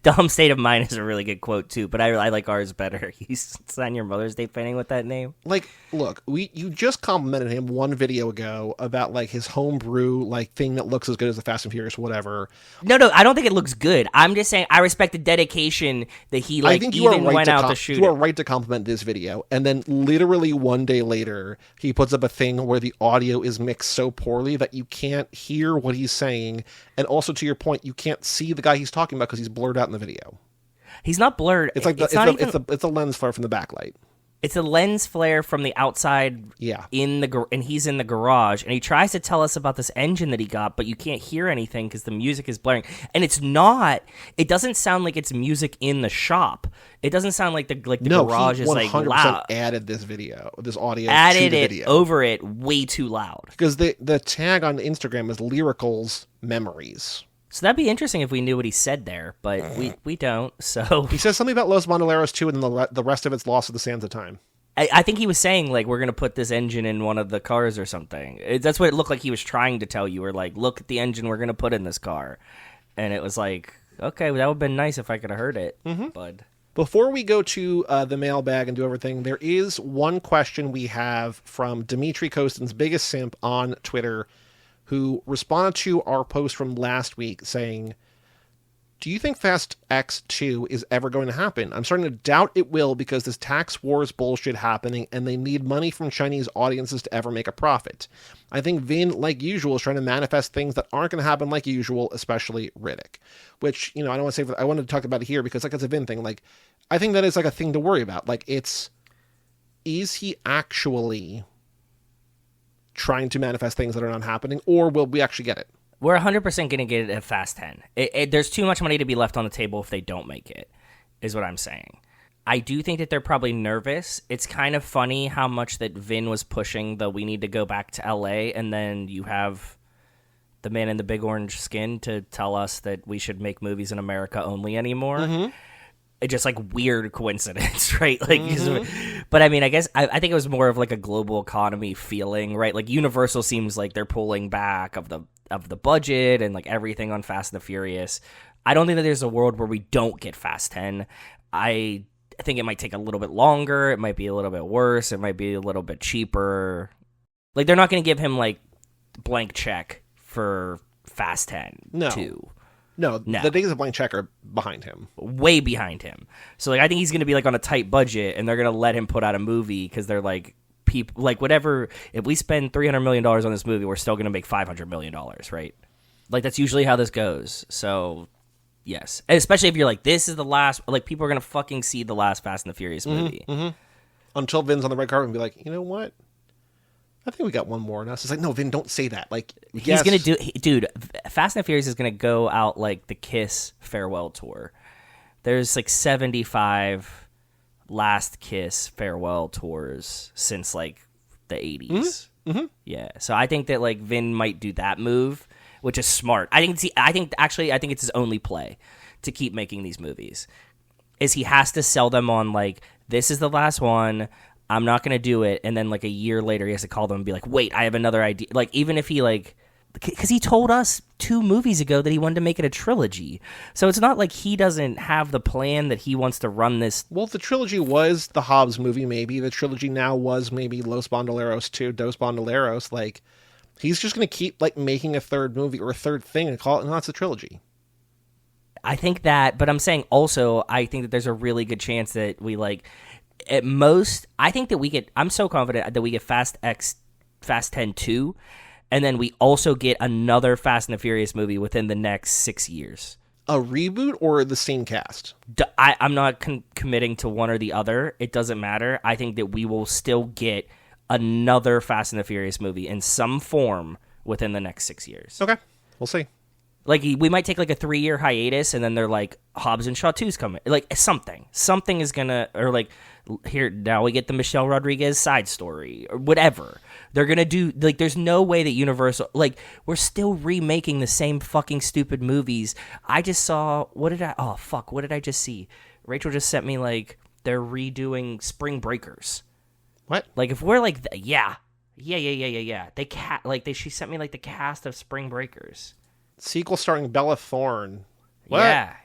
Dumb State of Mind is a really good quote too, but I like ours better. You sign your Mother's Day painting with that name. Like, look, you just complimented him one video ago about like his homebrew like thing that looks as good as the Fast and Furious, whatever. No, I don't think it looks good. I'm just saying I respect the dedication that he like I think even went out to shoot. You are right to compliment this video, and then literally one day later, he puts up a thing where the audio is mixed so poorly that you can't hear what he's saying, and also to your point, you can't see the guy he's talking about because he's blurred out in the video. He's not blurred. It's like it's a lens flare from the backlight. It's a lens flare from the outside. Yeah. And he's in the garage, and he tries to tell us about this engine that he got, but you can't hear anything because the music is blaring. And it's not. It doesn't sound like it's music in the shop. It doesn't sound like the garage is like loud. Added this audio. Added to the it video. over it way too loud. Because the tag on Instagram is Lyrical's Memories. So that'd be interesting if we knew what he said there, but we don't. So he says something about Los Bandoleros too, and then the rest of it's lost to the sands of time. I think he was saying like we're gonna put this engine in one of the cars or something. That's what it looked like he was trying to tell you. Or like, look at the engine we're gonna put in this car, and it was like, okay, well, that would have been nice if I could have heard it. But before we go to the mailbag and do everything, there is one question we have from Dimitri Kostin's biggest simp on Twitter, who responded to our post from last week saying, do you think Fast X2 is ever going to happen? I'm starting to doubt it will because this tax wars bullshit happening and they need money from Chinese audiences to ever make a profit. I think Vin, like usual, is trying to manifest things that aren't going to happen like usual, especially Riddick. Which, I don't want to say, I wanted to talk about it here because like it's a Vin thing. Like, I think that is like a thing to worry about. Like, is he actually trying to manifest things that are not happening, or will we actually get it? We're 100% going to get it at Fast 10. There's too much money to be left on the table if they don't make it, is what I'm saying. I do think that they're probably nervous. It's kind of funny how much that Vin was pushing the we need to go back to LA, and then you have the man in the big orange skin to tell us that we should make movies in America only anymore. just like weird coincidence, right? Like, but I mean, I guess I think it was more of like a global economy feeling, right? Like Universal seems like they're pulling back of the budget and like everything on Fast and the Furious. I don't think that there's a world where we don't get Fast 10. I think it might take a little bit longer. It might be a little bit worse. It might be a little bit cheaper. Like they're not going to give him like blank check for Fast 10 2. No, the days of blank check are behind him. Way behind him. So like I think he's going to be like on a tight budget, and they're going to let him put out a movie because they're like, people like whatever. If we spend $300 million on this movie, we're still going to make $500 million, right? Like that's usually how this goes. So yes, and especially if you're like, this is the last. Like people are going to fucking see the last Fast and the Furious movie Until Vin's on the red carpet and be like, you know what? I think we got one more in us. It's like, no, Vin, don't say that. Like, he's gonna do, dude. Fast and the Furious is gonna go out like the Kiss farewell tour. There's like 75 last Kiss farewell tours since like the 80s. Yeah, so I think that like Vin might do that move, which is smart. I think it's his only play to keep making these movies. Is he has to sell them on like, this is the last one. I'm not going to do it. And then like a year later, he has to call them and be like, wait, I have another idea. Like, even if he like, because he told us 2 movies ago that he wanted to make it a trilogy. So it's not like he doesn't have the plan that he wants to run this. Well, the trilogy was the Hobbs movie, maybe. The trilogy now was maybe Los Bandoleros 2, Dos Bandoleros. Like, he's just going to keep like making a third movie or a third thing and call it, no, it's a trilogy. I think that, but I'm saying also, I think that there's a really good chance that we like, at most, I think that we get, I'm so confident that we get Fast 10 2, and then we also get another Fast and the Furious movie within the next 6 years. A reboot or the same cast? I'm not committing to one or the other. It doesn't matter. I think that we will still get another Fast and the Furious movie in some form within the next 6 years. Okay, we'll see. Like, we might take like a 3-year hiatus, and then they're like, Hobbs and Shaw 2's coming. Like, something is gonna, or like, here, now we get the Michelle Rodriguez side story, or whatever. They're gonna do, like, there's no way that Universal, like, we're still remaking the same fucking stupid movies. I just saw, what did I just see? Rachel just sent me, like, they're redoing Spring Breakers. What? Like, if we're like, yeah. She sent me, like, the cast of Spring Breakers. Sequel starring Bella Thorne. What? Yeah.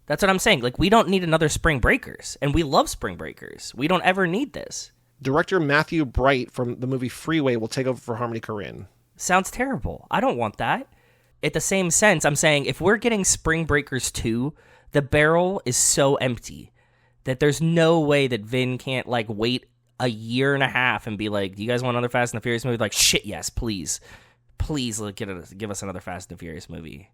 That's what I'm saying. Like, we don't need another Spring Breakers, and we love Spring Breakers. We don't ever need this. Director Matthew Bright from the movie Freeway will take over for Harmony Korine. Sounds terrible. I don't want that. At the same sense, I'm saying if we're getting Spring Breakers 2, the barrel is so empty that there's no way that Vin can't, like, wait a year and a half and be like, do you guys want another Fast and the Furious movie? Like, shit, yes, please. Please give us another Fast and the Furious movie.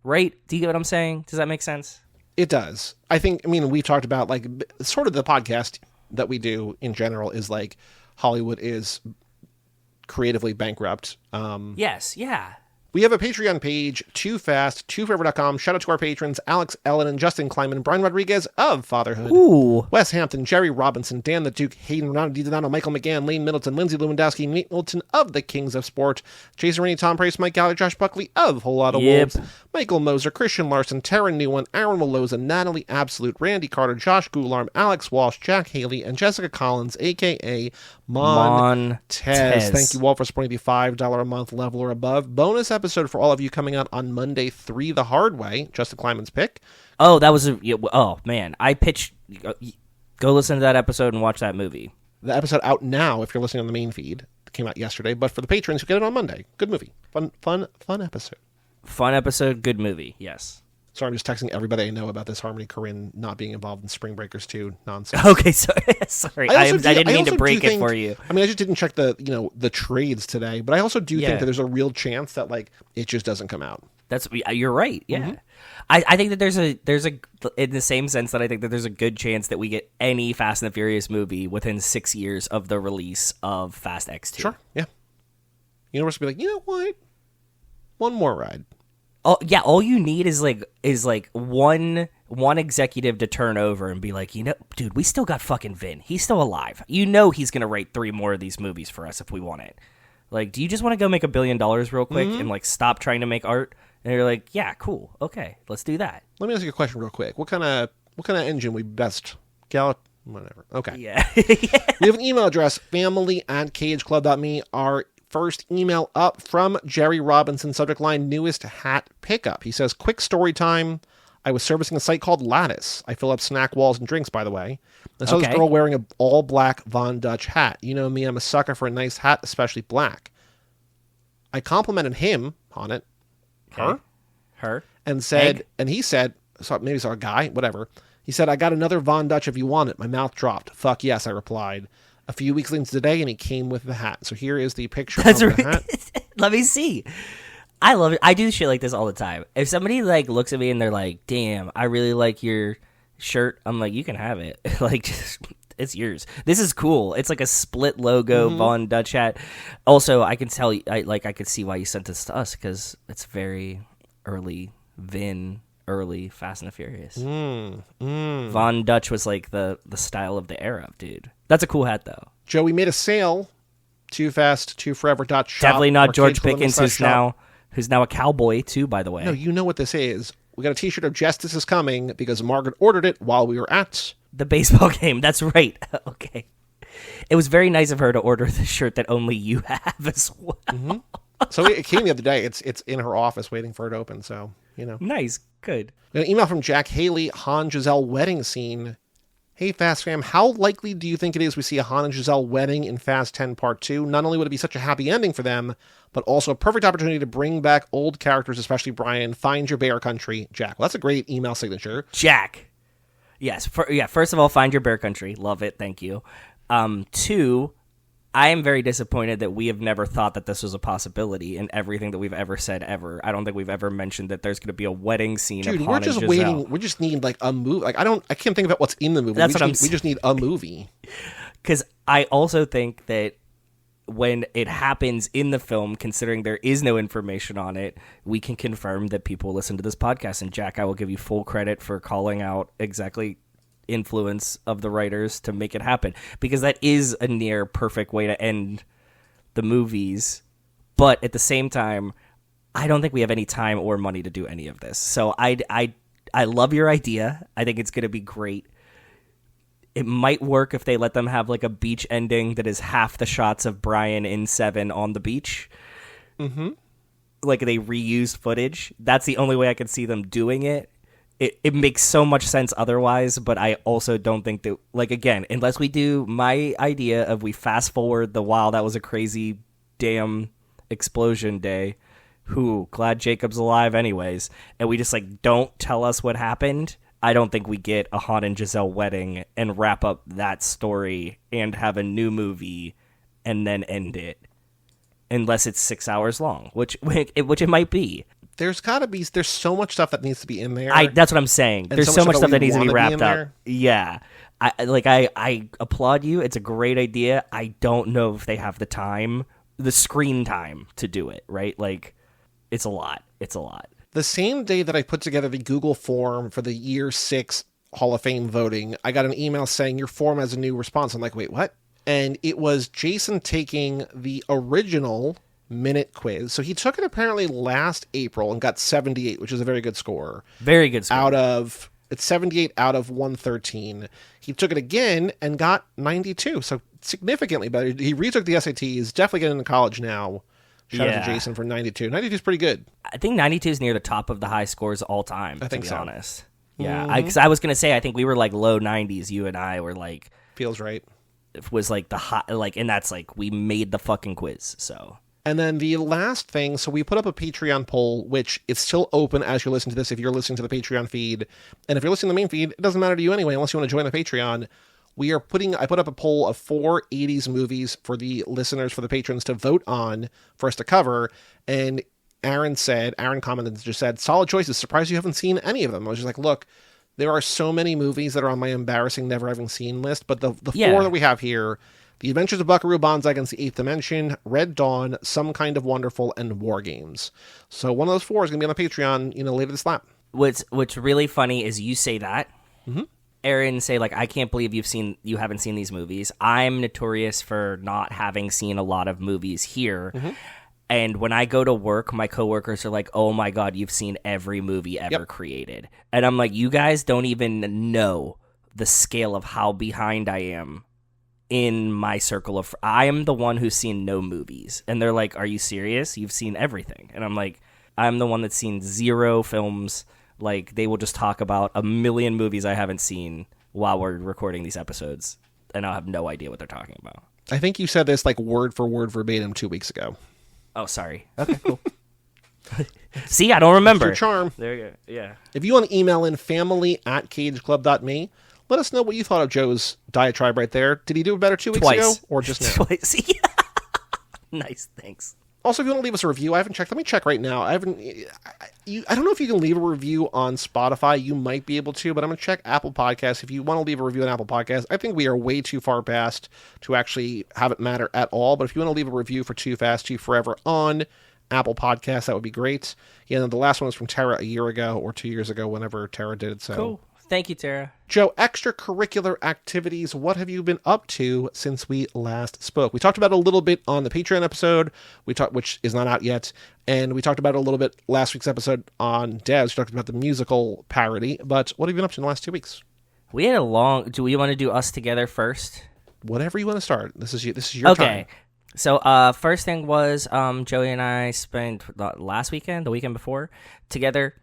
Right? Do you get what I'm saying? Does that make sense? It does. I mean, we talked about, like, sort of the podcast that we do in general is, like, Hollywood is creatively bankrupt. Yes, yeah. We have a Patreon page, toofast2forever.com. Shout out to our patrons, Alex, Ellen, and Justin Kleinman, Brian Rodriguez of Fatherhood, Ooh. Wes Hampton, Jerry Robinson, Dan the Duke, Hayden Ronaldo DiDonato, Michael McGann, Lane Middleton, Lindsay Lewandowski, Nate Middleton of the Kings of Sport, Jason Rainey, Tom Price, Mike Gallagher, Josh Buckley of Whole Lotta Wolves, Michael Moser, Christian Larson, Tara Newan, Aaron Maloza, Natalie Absolute, Randy Carter, Josh Goularm, Alex Walsh, Jack Haley, and Jessica Collins, a.k.a. Montez. Thank you all for supporting the $5 a month level or above. Bonus episode for all of you coming out on Monday, 3 the Hard Way, Justin Kleinman's pick. Oh, that was oh man, I pitched. Go listen to that episode and watch that movie. The episode out now if you're listening on the main feed. It came out yesterday, but for the patrons, you get it on Monday. Good movie. Fun episode. Fun episode, good movie, yes. Sorry, I'm just texting everybody I know about this Harmony Korine not being involved in Spring Breakers 2 nonsense. Okay, sorry. I didn't mean to break it for you. I mean, I just didn't check the trades today, but I also do think that there's a real chance that, like, it just doesn't come out. You're right. Yeah, mm-hmm. I think that there's a in the same sense that I think that there's a good chance that we get any Fast and the Furious movie within 6 years of the release of Fast X2. Sure. Yeah. Universe will be like, you know what? One more ride. Oh yeah, all you need is one executive to turn over and be like, dude, we still got fucking Vin. He's still alive. He's gonna write 3 more of these movies for us if we want it. Like, do you just want to go make $1 billion real quick and like stop trying to make art? And you're like, yeah, cool, okay, let's do that. Let me ask you a question real quick. What kind of What kind of engine we best? Gallop? Whatever. Okay. Yeah. We have an email address, family@cageclub.me. Our first email up from Jerry Robinson, subject line, newest hat pickup. He says, quick story time. I was servicing a site called Lattice. I fill up snack walls and drinks, by the way. I saw this girl wearing an all-black Von Dutch hat. You know me, I'm a sucker for a nice hat, especially black. I complimented him on it. Her? And said, and he said, so maybe it's a guy, whatever. He said, I got another Von Dutch if you want it. My mouth dropped. Fuck yes, I replied. A few weeks later today, and he came with the hat. So here is the picture of the hat. Let me see. I love it. I do shit like this all the time. If somebody like looks at me and they're like, damn, I really like your shirt, I'm like, you can have it. Like, just, it's yours. This is cool. It's like a split logo Von Dutch hat. Also, I can tell you, I could see why you sent this to us, because it's very early VIN, early Fast and the Furious. Von Dutch was like the style of the era, dude. That's a cool hat, though. Joe, we made a sale. Too Fast, Too Forever. Shop. Definitely not George Pickens, who's now a cowboy too, by the way. No, you know what this is. We got a t-shirt of Justice is Coming because Margaret ordered it while we were at the baseball game. That's right. Okay. It was very nice of her to order the shirt that only you have as well. So it came the other day. It's in her office waiting for it to open. So, you know. Nice. Good. An email from Jack Haley, Han Gisele wedding scene. Hey, Fast Fam, how likely do you think it is we see a Han and Gisele wedding in Fast 10 Part 2? Not only would it be such a happy ending for them, but also a perfect opportunity to bring back old characters, especially Brian. Find your bear country, Jack. Well, that's a great email signature. Jack. Yes. First of all, find your bear country. Love it. Thank you. 2, I am very disappointed that we have never thought that this was a possibility in everything that we've ever said ever. I don't think we've ever mentioned that there's going to be a wedding scene of Han and Gisele. Dude, we're just waiting. We just need like a movie. Like I can't think about what's in the movie. That's we just need a movie. Because I also think that when it happens in the film, considering there is no information on it, we can confirm that people listen to this podcast. And Jack, I will give you full credit for calling out exactly influence of the writers to make it happen, because that is a near perfect way to end the movies. But at the same time, I don't think we have any time or money to do any of this. So I love your idea. I think it's going to be great. It might work if they let them have like a beach ending that is half the shots of Brian in 7 on the beach. Like they reused footage. That's the only way I could see them doing it. It makes so much sense otherwise, but I also don't think that, like, again, unless we do my idea of we fast forward the wow, that was a crazy damn explosion day, glad Jacob's alive anyways, and we just, like, don't tell us what happened, I don't think we get a Han and Gisele wedding and wrap up that story and have a new movie and then end it. Unless it's 6 hours long, which it might be. There's so much stuff that needs to be in there. That's what I'm saying. There's so much stuff that needs to be wrapped up. Yeah. I applaud you. It's a great idea. I don't know if they have the screen time to do it, right? Like, it's a lot. The same day that I put together the Google form for the year 6 Hall of Fame voting, I got an email saying your form has a new response. I'm like, wait, what? And it was Jason taking the original minute quiz. So he took it apparently last April and got 78, which is a very good score. Very good score. It's 78 out of 113. He took it again and got 92, so significantly better. He retook the SATs, definitely getting into college now. Shout out to Jason for 92. 92 is pretty good. I think 92 is near the top of the high scores all time, I think to be so. honest. Yeah, because I was going to say, I think we were like low 90s. You and I were like... Feels right. It was like the hot, like, and that's like, we made the fucking quiz, so... And then the last thing, so we put up a Patreon poll, which is still open as you're listening to this if you're listening to the Patreon feed. And if you're listening to the main feed, it doesn't matter to you anyway, unless you want to join the Patreon. I put up a poll of 4 80s movies for the listeners, for the patrons to vote on for us to cover. And Aaron commented, just said, solid choices. Surprised you haven't seen any of them. I was just like, look, there are so many movies that are on my embarrassing never having seen list, but the 4 that we have here: The Adventures of Buckaroo Banzai Against the Eighth Dimension, Red Dawn, Some Kind of Wonderful, and War Games. So one of those 4 is going to be on the Patreon, later this lap. What's really funny is you say that. Aaron say, like, I can't believe you haven't seen these movies. I'm notorious for not having seen a lot of movies here. And when I go to work, my coworkers are like, "Oh my God, you've seen every movie ever created." And I'm like, "You guys don't even know the scale of how behind I am in my circle of... I am the one who's seen no movies." And they're like, "Are you serious? You've seen everything." And I'm like, "I'm the one that's seen 0 films." Like, they will just talk about a million movies I haven't seen while we're recording these episodes, and I'll have no idea what they're talking about. I think you said this like word for word verbatim 2 weeks ago. Oh, sorry. Okay, cool. See, I don't remember. It's your charm. There you go. Yeah. If you want to email in family@cageclub.me, let us know what you thought of Joe's diatribe right there. Did he do it better 2 weeks ago or just now? Twice. Nice, thanks. Also, if you want to leave us a review, I haven't checked. Let me check right now. I don't know if you can leave a review on Spotify. You might be able to, but I'm going to check Apple Podcasts. If you want to leave a review on Apple Podcasts, I think we are way too far past to actually have it matter at all. But if you want to leave a review for Too Fast, Too Forever on Apple Podcasts, that would be great. Yeah, and the last one was from Tara a year ago or 2 years ago, whenever Tara did it. So cool. Thank you, Tara. Joe, extracurricular activities. What have you been up to since we last spoke? We talked about it a little bit on the Patreon episode, which is not out yet, and we talked about it a little bit last week's episode on Devs. We talked about the musical parody, but what have you been up to in the last 2 weeks? We had a long... Do we want to do us together first? Whatever you want to start. This is your time. Okay. So, first thing was Joey and I spent last weekend, the weekend before, together.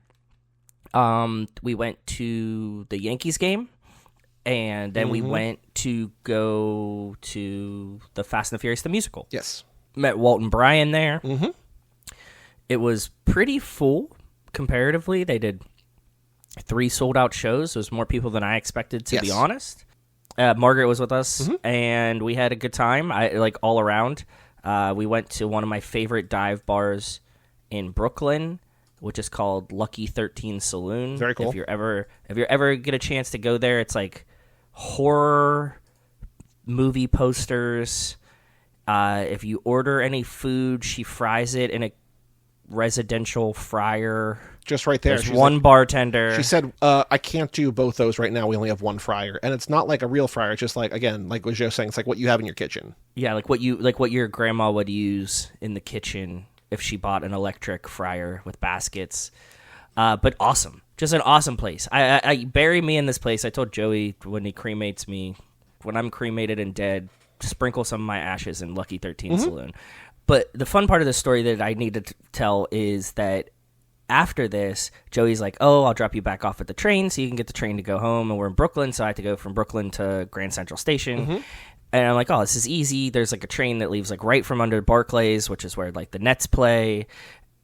We went to the Yankees game, and then we went to go to the Fast and the Furious, the musical. Yes. Met Walt and Brian there. Mm-hmm. It was pretty full, comparatively. They did 3 sold-out shows. It was more people than I expected, to be honest. Margaret was with us, and we had a good time, all around. We went to one of my favorite dive bars in Brooklyn, which is called Lucky 13 Saloon. Very cool. If you ever get a chance to go there, it's like horror movie posters. If you order any food, she fries it in a residential fryer. Just right there. There's one bartender. She said, I can't do both those right now. We only have one fryer. And it's not like a real fryer. It's just like, again, like what Joe's saying, it's like what you have in your kitchen. Yeah, like what your grandma would use in the kitchen if she bought an electric fryer with baskets. But awesome. Just an awesome place. I bury me in this place. I told Joey when he cremates me, when I'm cremated and dead, sprinkle some of my ashes in Lucky 13 Saloon. But the fun part of the story that I need to tell is that after this, Joey's like, "Oh, I'll drop you back off at the train so you can get the train to go home." And we're in Brooklyn, so I had to go from Brooklyn to Grand Central Station. And I'm like, "Oh, this is easy." There's like a train that leaves like right from under Barclays, which is where like the Nets play.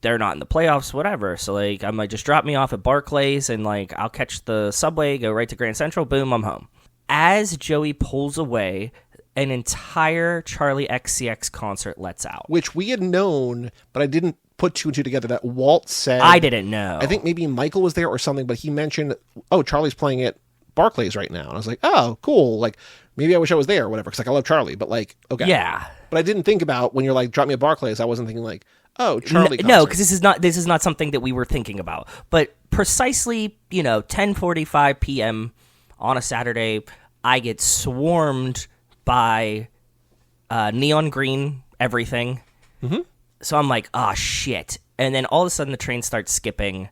They're not in the playoffs, whatever. So like, I'm like, just drop me off at Barclays and like, I'll catch the subway, go right to Grand Central. Boom, I'm home. As Joey pulls away, an entire Charlie XCX concert lets out. Which we had known, but I didn't put 2 and 2 together. That Walt said... I didn't know. I think maybe Michael was there or something, but he mentioned, "Oh, Charlie's playing at Barclays right now." And I was like, "Oh, cool. Like, maybe I wish I was there," or whatever. Because like, I love Charlie, but like, okay. Yeah. But I didn't think about, when you're like, "Drop me at Barclays," I wasn't thinking like, "Oh, Charlie concert." No, because this is not something that we were thinking about. But precisely, 10:45 p.m. on a Saturday, I get swarmed by neon green everything. So I'm like, "Oh, shit." And then all of a sudden the train starts skipping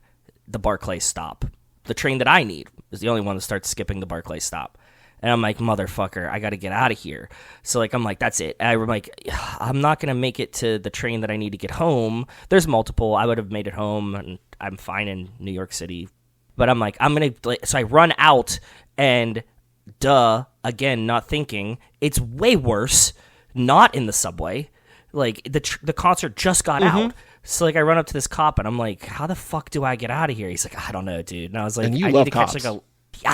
the Barclays stop. The train that I need is the only one that starts skipping the Barclays stop. And I'm like, "Motherfucker, I got to get out of here." So like, I'm like, that's it. I'm like, I'm not going to make it to the train that I need to get home. There's multiple. I would have made it home, and I'm fine in New York City. But I'm like, so I run out, and again, not thinking, it's way worse not in the subway. Like, the concert just got out. So, like, I run up to this cop, and I'm like, "How the fuck do I get out of here?" He's like, "I don't know, dude." And I was like, and you I love need to cops. catch, like,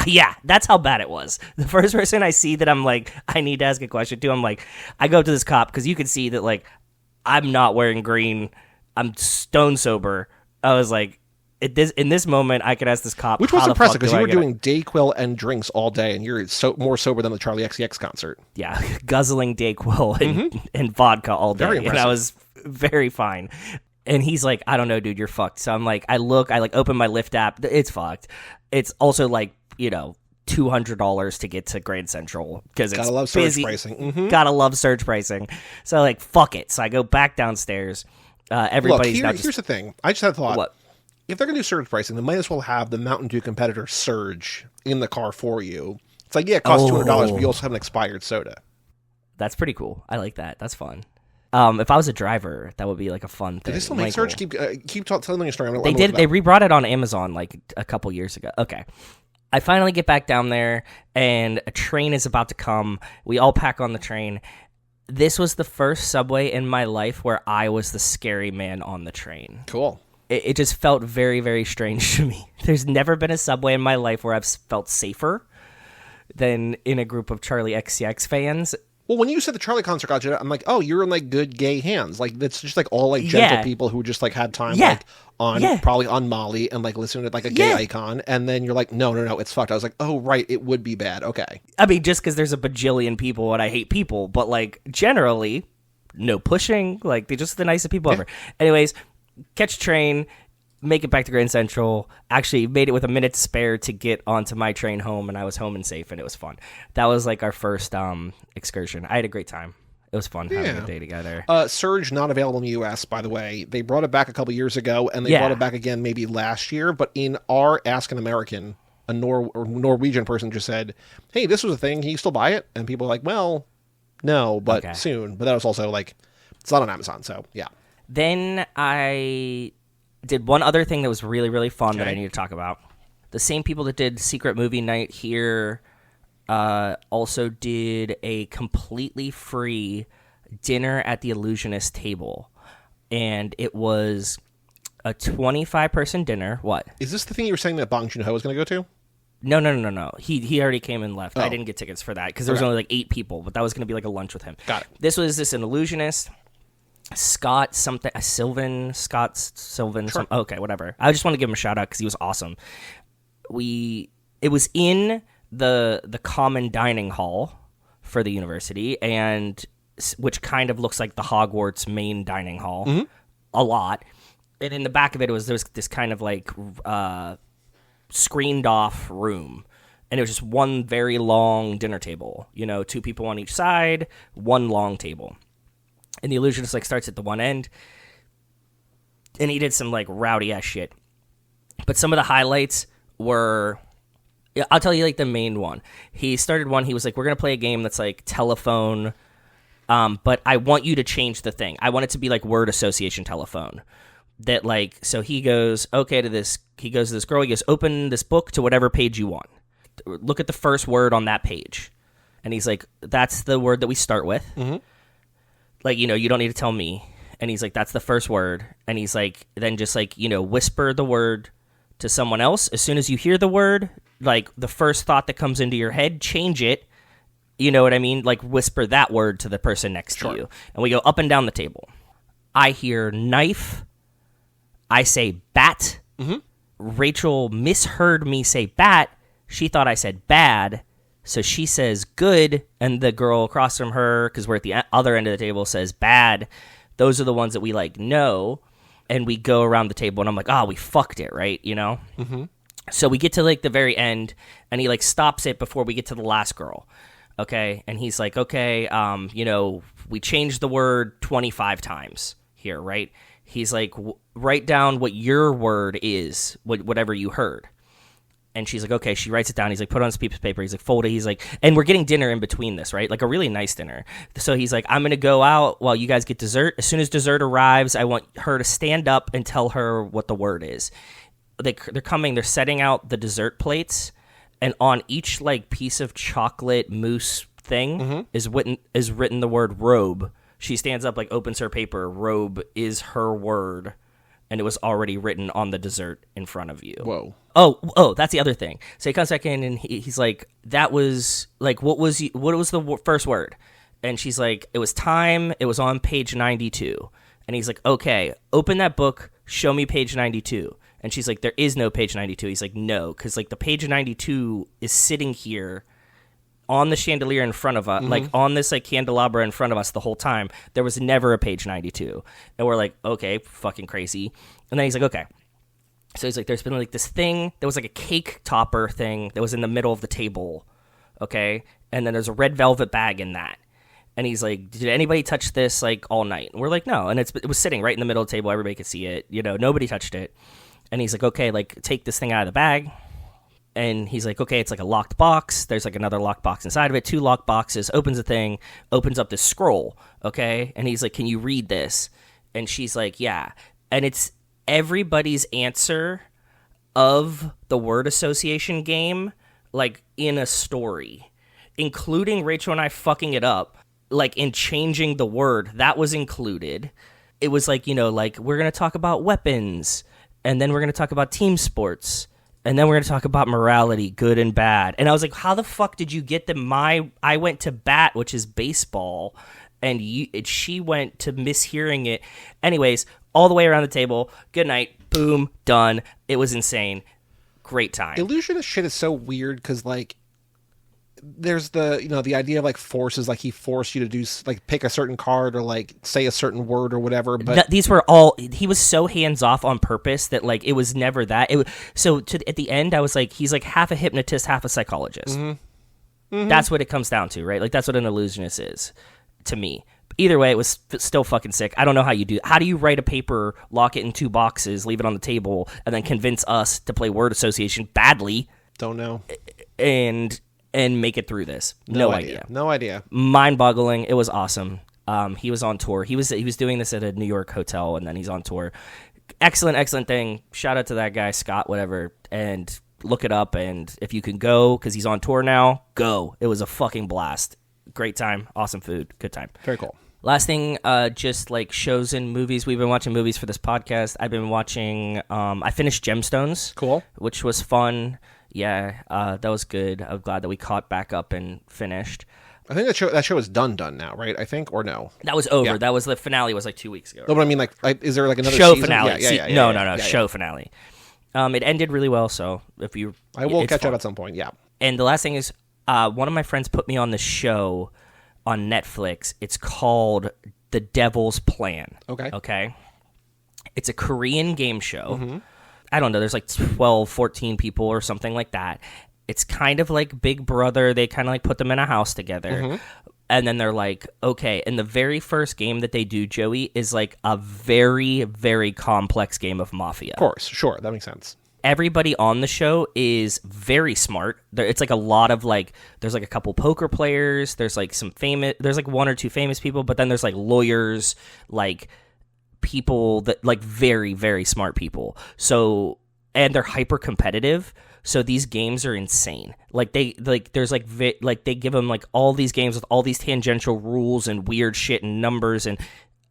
yeah, that's how bad it was. The first person I see that I'm like, I need to ask a question to, I'm like, I go up to this cop, because you can see that, like, I'm not wearing green. I'm stone sober. I was like, in this moment, I could ask this cop, which was impressive, because you were doing Dayquil and drinks all day, and you're more sober than the Charlie XCX concert. Yeah, guzzling Dayquil and vodka all day. Very impressive. And I was very fine. And he's like, "I don't know, dude, you're fucked." So I'm like, I open my Lyft app. It's fucked. It's also like, $200 to get to Grand Central because it's gotta love busy. Surge pricing. Gotta love surge pricing. So like, fuck it. So I go back downstairs, Everybody's Look, here's the thing. I just had a thought. What? If they're going to do surge pricing, they might as well have the Mountain Dew competitor Surge in the car for you. It's like, yeah, it costs $200, but you also have an expired soda. That's pretty cool. I like that. That's fun. If I was a driver, that would be like a fun thing. Did they still make Surge? Keep telling your story. They did. They rebrought it on Amazon like a couple years ago. Okay. I finally get back down there, and a train is about to come. We all pack on the train. This was the first subway in my life where I was the scary man on the train. Cool. It just felt very, very strange to me. There's never been a subway in my life where I've felt safer than in a group of Charlie XCX fans. Well, when you said the Charlie concert got you, I'm like, oh, you're in like good gay hands. Like it's just like all like gentle people who just like had time like on probably on Molly and like listening to like a gay icon, and then you're like, no, it's fucked. I was like, oh right, it would be bad. Okay. I mean, just because there's a bajillion people and I hate people, but like generally, no pushing. Like they're just the nicest people ever. Anyways, catch a train. Make it back to Grand Central. Actually made it with a minute to spare to get onto my train home, and I was home and safe, and it was fun. That was like our first excursion. I had a great time. It was fun having a day together. Surge not available in the U.S., by the way. They brought it back a couple years ago, and they brought it back again maybe last year. But in our Ask an American, a Norwegian person just said, hey, this was a thing. Can you still buy it? And people are like, well, no, but soon. But that was also like, it's not on Amazon, so yeah. Then I did one other thing that was really, really fun that I need to talk about. The same people that did Secret Movie Night here also did a completely free dinner at the illusionist table. And it was a 25-person dinner. What? Is this the thing you were saying that Bong Joon-ho was going to go to? No. He already came and left. I didn't get tickets for that because there was only like 8 people, but that was going to be like a lunch with him. Got it. This was an illusionist. Sylvan. Sure. Okay, whatever. I just want to give him a shout out because he was awesome. It was in the common dining hall for the university, and which kind of looks like the Hogwarts main dining hall a lot. And in the back of it, there was this kind of like screened off room. And it was just one very long dinner table, 2 people on each side, one long table. And the illusionist like starts at the one end, and he did some like rowdy ass shit. But some of the highlights were, I'll tell you like the main one. He started one. He was like, "We're gonna play a game that's like telephone, but I want you to change the thing. I want it to be like word association telephone." That like, so he goes to this. He goes to this girl. He goes, "Open this book to whatever page you want. Look at the first word on that page." And he's like, "That's the word that we start with." Mm-hmm. Like, you don't need to tell me. And he's like, that's the first word. And he's like, then just like, whisper the word to someone else. As soon as you hear the word, like the first thought that comes into your head, change it. You know what I mean? Like whisper that word to the person next to you. And we go up and down the table. I hear knife. I say bat. Mm-hmm. Rachel misheard me say bat. She thought I said bad. So she says good, and the girl across from her, because we're at the other end of the table, says bad. Those are the ones that we, like, know, and we go around the table, and I'm like, we fucked it, right, Mm-hmm. So we get to, like, the very end, and he, like, stops it before we get to the last girl, okay? And he's like, okay, we changed the word 25 times here, right? He's like, write down what your word is, whatever you heard. And she's like, okay. She writes it down. He's like, put it on this piece of paper. He's like, fold it. He's like, and we're getting dinner in between this, right? Like a really nice dinner. So he's like, I'm going to go out while you guys get dessert. As soon as dessert arrives, I want her to stand up and tell her what the word is. They're coming. They're setting out the dessert plates. And on each like piece of chocolate mousse thing is written the word robe. She stands up, like opens her paper. Robe is her word. And it was already written on the dessert in front of you. Whoa. Oh, that's the other thing. So he comes back in and he's like, that was, like, what was the first word? And she's like, it was time. It was on page 92. And he's like, okay, open that book. Show me page 92. And she's like, there is no page 92. He's like, no, because, like, the page 92 is sitting here on the chandelier in front of us, like on this like candelabra in front of us the whole time. There was never a page 92. And we're like, okay, fucking crazy. And then he's like, okay. So he's like, there's been like this thing. There was like a cake topper thing that was in the middle of the table. Okay. And then there's a red velvet bag in that. And he's like, did anybody touch this like all night? And we're like, no. And it was sitting right in the middle of the table. Everybody could see it. Nobody touched it. And he's like, okay, like take this thing out of the bag. And he's like, okay, it's like a locked box. There's like another locked box inside of it. 2 locked boxes. Opens the thing. Opens up this scroll. Okay. And he's like, can you read this? And she's like, yeah. And it's everybody's answer of the word association game, like in a story, including Rachel and I fucking it up, like in changing the word that was included. It was like, like we're going to talk about weapons, and then we're going to talk about team sports, and then we're going to talk about morality, good and bad. And I was like, how the fuck did you get I went to bat, which is baseball, and she went to mishearing it. Anyways, all the way around the table. Good night. Boom. Done. It was insane. Great time. Illusionist shit is so weird because, like, there's the idea of, like, forces. Like, he forced you to do, like, pick a certain card or, like, say a certain word or whatever. But these were all... He was so hands-off on purpose that, like, it was never that. At the end, I was like, he's, like, half a hypnotist, half a psychologist. Mm-hmm. Mm-hmm. That's what it comes down to, right? Like, that's what an illusionist is to me. Either way, it was still fucking sick. I don't know how you do. How do you write a paper, lock it in 2 boxes, leave it on the table, and then convince us to play word association badly? Don't know. And make it through this. No idea. No idea. Mind-boggling. It was awesome. He was on tour. He was doing this at a New York hotel, and then he's on tour. Excellent thing. Shout out to that guy, Scott, whatever. And look it up. And if you can go, because he's on tour now, go. It was a fucking blast. Great time. Awesome food. Good time. Very cool. Last thing, just like shows and movies. We've been watching movies for this podcast. I've been watching, I finished Gemstones. Cool. Which was fun. Yeah, that was good. I'm glad that we caught back up and finished. I think that show is done now, right? I think, or no? That was over. Yeah. That was the finale was like 2 weeks ago. No, but I mean, like, is there like another show season? finale? Yeah. No. Show finale. It ended really well, so if you... I will catch up at some point, yeah. And the last thing is, one of my friends put me on the show on Netflix. It's called The Devil's Plan. Okay. It's a Korean game show. Mm-hmm. I don't know. There's like 12, 14 people or something like that. It's kind of like Big Brother. They kind of like put them in a house together. Mm-hmm. And then they're like, okay. And the very first game that they do, Joey, is like a very, very complex game of Mafia. Of course. Sure. That makes sense. Everybody on the show is very smart. It's like a lot of like, there's like a couple poker players. There's like there's like 1 or 2 famous people, but then there's like lawyers, like people that like very, very smart people. So, and they're hyper competitive. So these games are insane. Like they give them like all these games with all these tangential rules and weird shit and numbers, and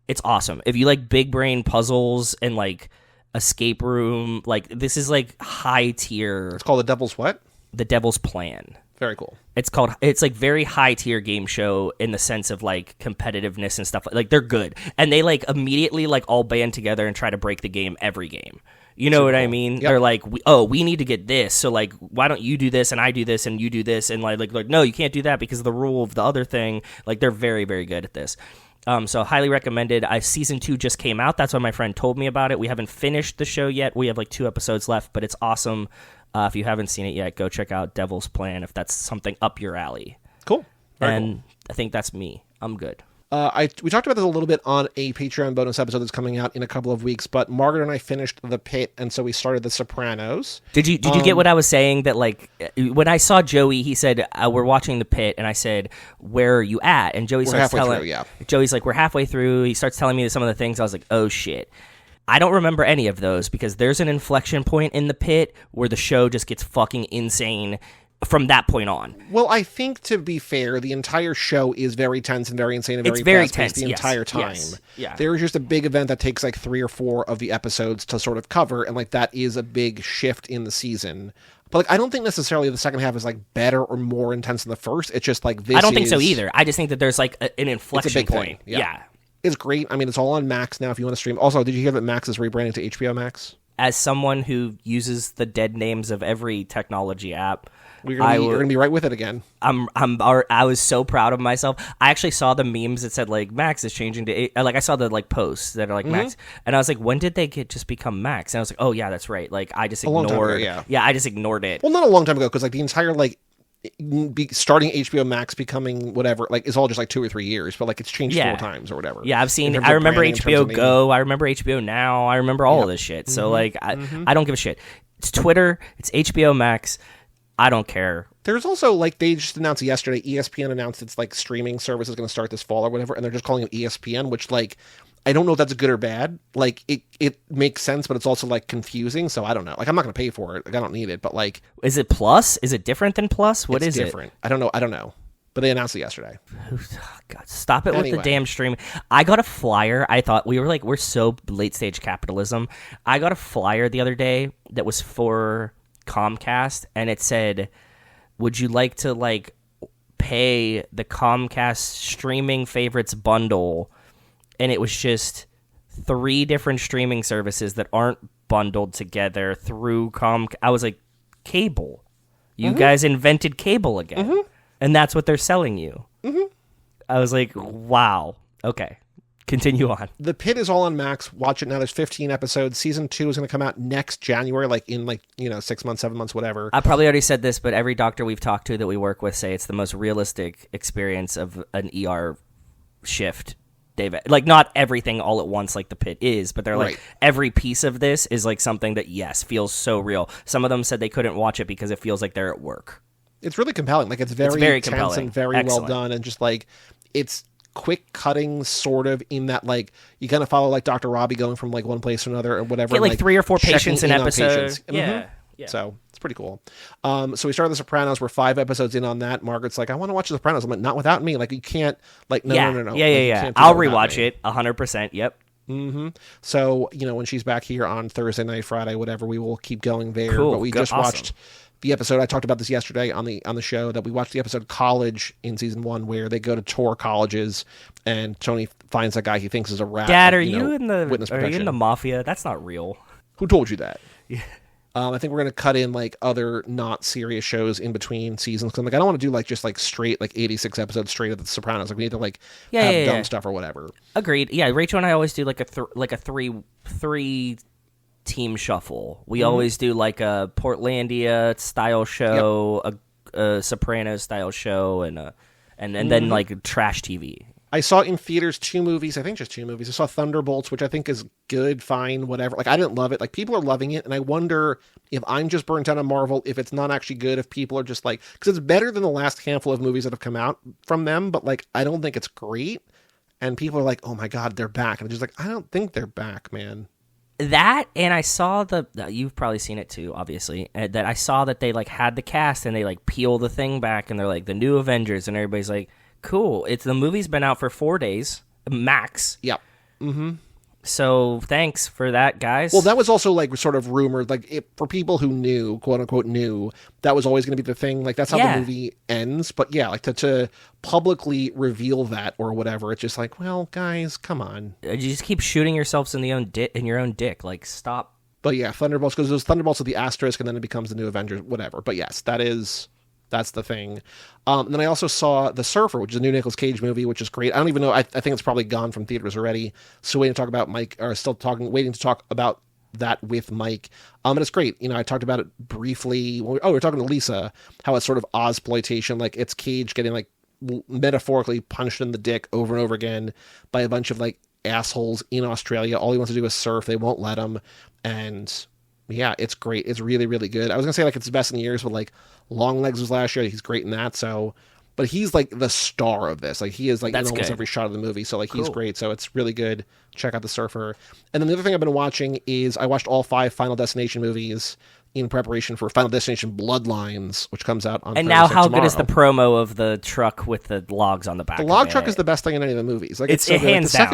it's awesome. If you like big brain puzzles and like escape room, like this is like high tier. It's called The Devil's what? The Devil's Plan. Very cool. It's like very high tier game show in the sense of like competitiveness and stuff. Like they're good, and they like immediately like all band together and try to break the game every game. You know what I mean? Yep. They're like, we need to get this. So like, why don't you do this and I do this and you do this, and like no, you can't do that because of the rule of the other thing. Like they're very, very good at this. So highly recommended. Season 2 just came out. That's why my friend told me about it. We haven't finished the show yet. We have like 2 episodes left, but it's awesome. If you haven't seen it yet, go check out Devil's Plan if that's something up your alley. Cool. Very cool. I think that's me. I'm good. We talked about this a little bit on a Patreon bonus episode that's coming out in a couple of weeks, but Margaret and I finished The Pitt, and so we started The Sopranos. Did you get what I was saying? That like when I saw Joey, he said we're watching The Pitt, and I said, "Where are you at?" And Joey's like, "We're halfway through." He starts telling me some of the things. I was like, "Oh shit." I don't remember any of those because there's an inflection point in The Pitt where the show just gets fucking insane from that point on. Well, I think, to be fair, the entire show is very tense and very insane and very fast-paced tense the entire time. Yes. Yeah. There is just a big event that takes like 3 or 4 of the episodes to sort of cover, and like that is a big shift in the season. But like, I don't think necessarily the second half is like better or more intense than the first. It's just like this. I don't think so either. I just think that there's like an inflection point. Yeah. It's great. I mean, it's all on Max now if you want to stream. Also, did you hear that Max is rebranding to HBO Max? As someone who uses the dead names of every technology app, you're gonna be right with it again. I was so proud of myself. I actually saw the memes that said like Max is changing to like I saw the like posts that are like Max, and I was like, when did they just become Max? And I was like, oh yeah, that's right. Like I just ignored. I just ignored it. Well, not a long time ago, because like the entire like starting HBO Max, becoming whatever, like it's all just like 2 or 3 years, but like it's changed 4 times or whatever. Yeah, I've seen. I remember HBO Go. I remember HBO Now. I remember all of this shit. So like, I don't give a shit. It's Twitter. It's HBO Max. I don't care. There's also like they just announced yesterday. ESPN announced its like streaming service is going to start this fall or whatever, and they're just calling it ESPN, which like I don't know if that's good or bad. Like it makes sense, but it's also like confusing. So I don't know. Like I'm not going to pay for it. Like I don't need it. But like, is it Plus? Is it different than Plus? What is different? I don't know. But they announced it yesterday. God, stop it with the damn stream. I got a flyer. I thought we're so late stage capitalism. I got a flyer the other day that was for Comcast, and it said, would you like to like pay the Comcast streaming favorites bundle? And it was just 3 different streaming services that aren't bundled together through I was like, cable. You guys invented cable again. And that's what they're selling you. I was like, wow. Okay. Continue on. The Pitt is all on Max. Watch it now. There's 15 episodes. Season 2 is going to come out next January, like in 6 months, 7 months, whatever. I probably already said this, but every doctor we've talked to that we work with say it's the most realistic experience of an ER shift. Like not everything all at once like the Pitt is, but they're like every piece of this is like something that feels so real. Some of them said they couldn't watch it because it feels like they're at work. It's really compelling. Like it's very intense compelling and very well done, and just like it's quick cutting sort of in that like you kind of follow like Dr. Robbie going from like one place to another or whatever. Get like 3 or 4 patients an episode. Yeah. So it's pretty cool. So we started The Sopranos. We're 5 episodes in on that. Margaret's like, I want to watch The Sopranos. I'm like, not without me. Like you can't. Like no. Yeah. I'll rewatch it 100%. Yep. So when she's back here on Thursday night, Friday, whatever, we will keep going there. Cool. But we just watched the episode. I talked about this yesterday on the show that we watched the episode College in season 1, where they go to tour colleges, and Tony finds that guy he thinks is a rat. Dad, are you in the witness protection. Are you in the mafia? That's not real. Who told you that? Yeah. I think we're going to cut in like other not serious shows in between seasons. Cause I'm like, I don't want to do like just like straight like 86 episodes straight of The Sopranos. Like we need to like have dumb stuff or whatever. Agreed. Yeah, Rachel and I always do like a three team shuffle. We always do like a Portlandia style show, a Sopranos style show, and then like trash TV. I saw in theaters 2 movies. I think just 2 movies. I saw Thunderbolts, which I think is good, fine, whatever. Like I didn't love it. Like people are loving it, and I wonder if I'm just burnt out on Marvel. If it's not actually good, if people are just like, because it's better than the last handful of movies that have come out from them, but like I don't think it's great. And people are like, oh my god, they're back, and I'm just like, I don't think they're back, man. That, and I saw you've probably seen it too, obviously, that I saw that they like had the cast and they like peel the thing back and they're like the new Avengers, and everybody's like, cool. The movie's been out for 4 days max. Yep. So thanks for that, guys. Well, that was also like sort of rumored, like for people who knew, quote unquote, knew that was always going to be the thing. Like that's how the movie ends. But yeah, like to publicly reveal that or whatever, it's just like, well, guys, come on. You just keep shooting yourselves in your own dick. Like stop. But yeah, Thunderbolts, because those Thunderbolts with the asterisk, and then it becomes the new Avengers, whatever. But yes, that's the thing. And then I also saw The Surfer, which is a new Nicolas Cage movie, which is great. I don't even know. I think it's probably gone from theaters already. So waiting to talk about waiting to talk about that with Mike. And it's great. I talked about it briefly. We were talking to Lisa, how it's sort of Ozploitation. Like it's Cage getting like metaphorically punched in the dick over and over again by a bunch of like assholes in Australia. All he wants to do is surf. They won't let him. And yeah, it's great. It's really, really good. I was going to say like it's the best in years, but like Longlegs was last year. He's great in that. So, but he's like the star of this. Like he is like in almost every shot of the movie. So like he's great. So it's really good. Check out The Surfer. And then the other thing I've been watching is I watched all 5 Final Destination movies in preparation for Final Destination Bloodlines, which comes out on And Thursday, now how tomorrow. good is the promo of the truck with the logs on the back? The log truck is the best thing in any of the movies. Like it's so good. hands down.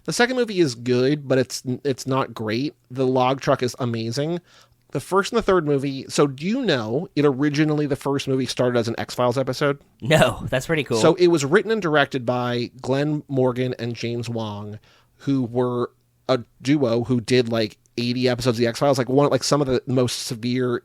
The second movie is good, but it's not great. The log truck is amazing. The first and the third movie. So do you know the first movie started as an X-Files episode? No, that's pretty cool. So it was written and directed by Glenn Morgan and James Wong, who were a duo who did like 80 episodes of the X-Files, like some of the most severe,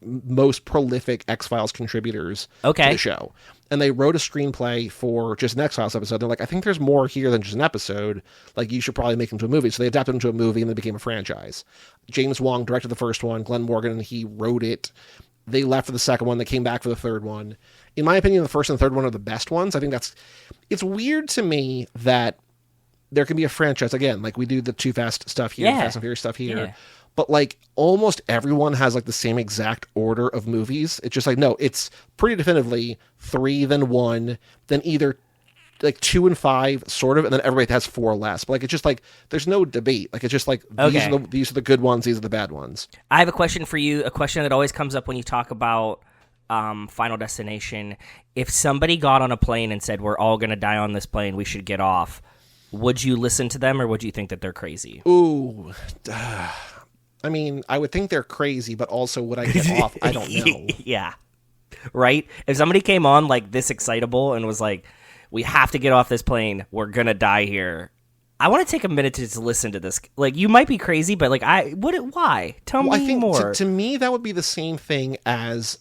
most prolific X-Files contributors to the show. And they wrote a screenplay for just an X-Files episode. They're like, I think there's more here than just an episode. Like, you should probably make it into a movie. So they adapted it into a movie, and it became a franchise. James Wong directed the first one. Glenn Morgan, he wrote it. They left for the second one. They came back for the third one. In my opinion, the first and the third one are the best ones. I think it's weird to me that there can be a franchise, again, like we do the Too Fast stuff here, Fast and Furious stuff here. Yeah. But like almost everyone has like the same exact order of movies. It's just like, no, it's pretty definitively 3, then 1, then either like 2 and 5 sort of, and then everybody has 4 less. But like, it's just like, there's no debate. Like, it's just like, these are the good ones. These are the bad ones. I have a question for you. A question that always comes up when you talk about Final Destination. If somebody got on a plane and said, we're all going to die on this plane, we should get off, would you listen to them or would you think that they're crazy? Ooh, I mean, I would think they're crazy, but also would I get off? I don't know. Yeah. Right? If somebody came on like this excitable and was like, we have to get off this plane, we're going to die here, I want to take a minute to just listen to this. Like, you might be crazy, but like, why? Tell me I think more. To me, that would be the same thing as,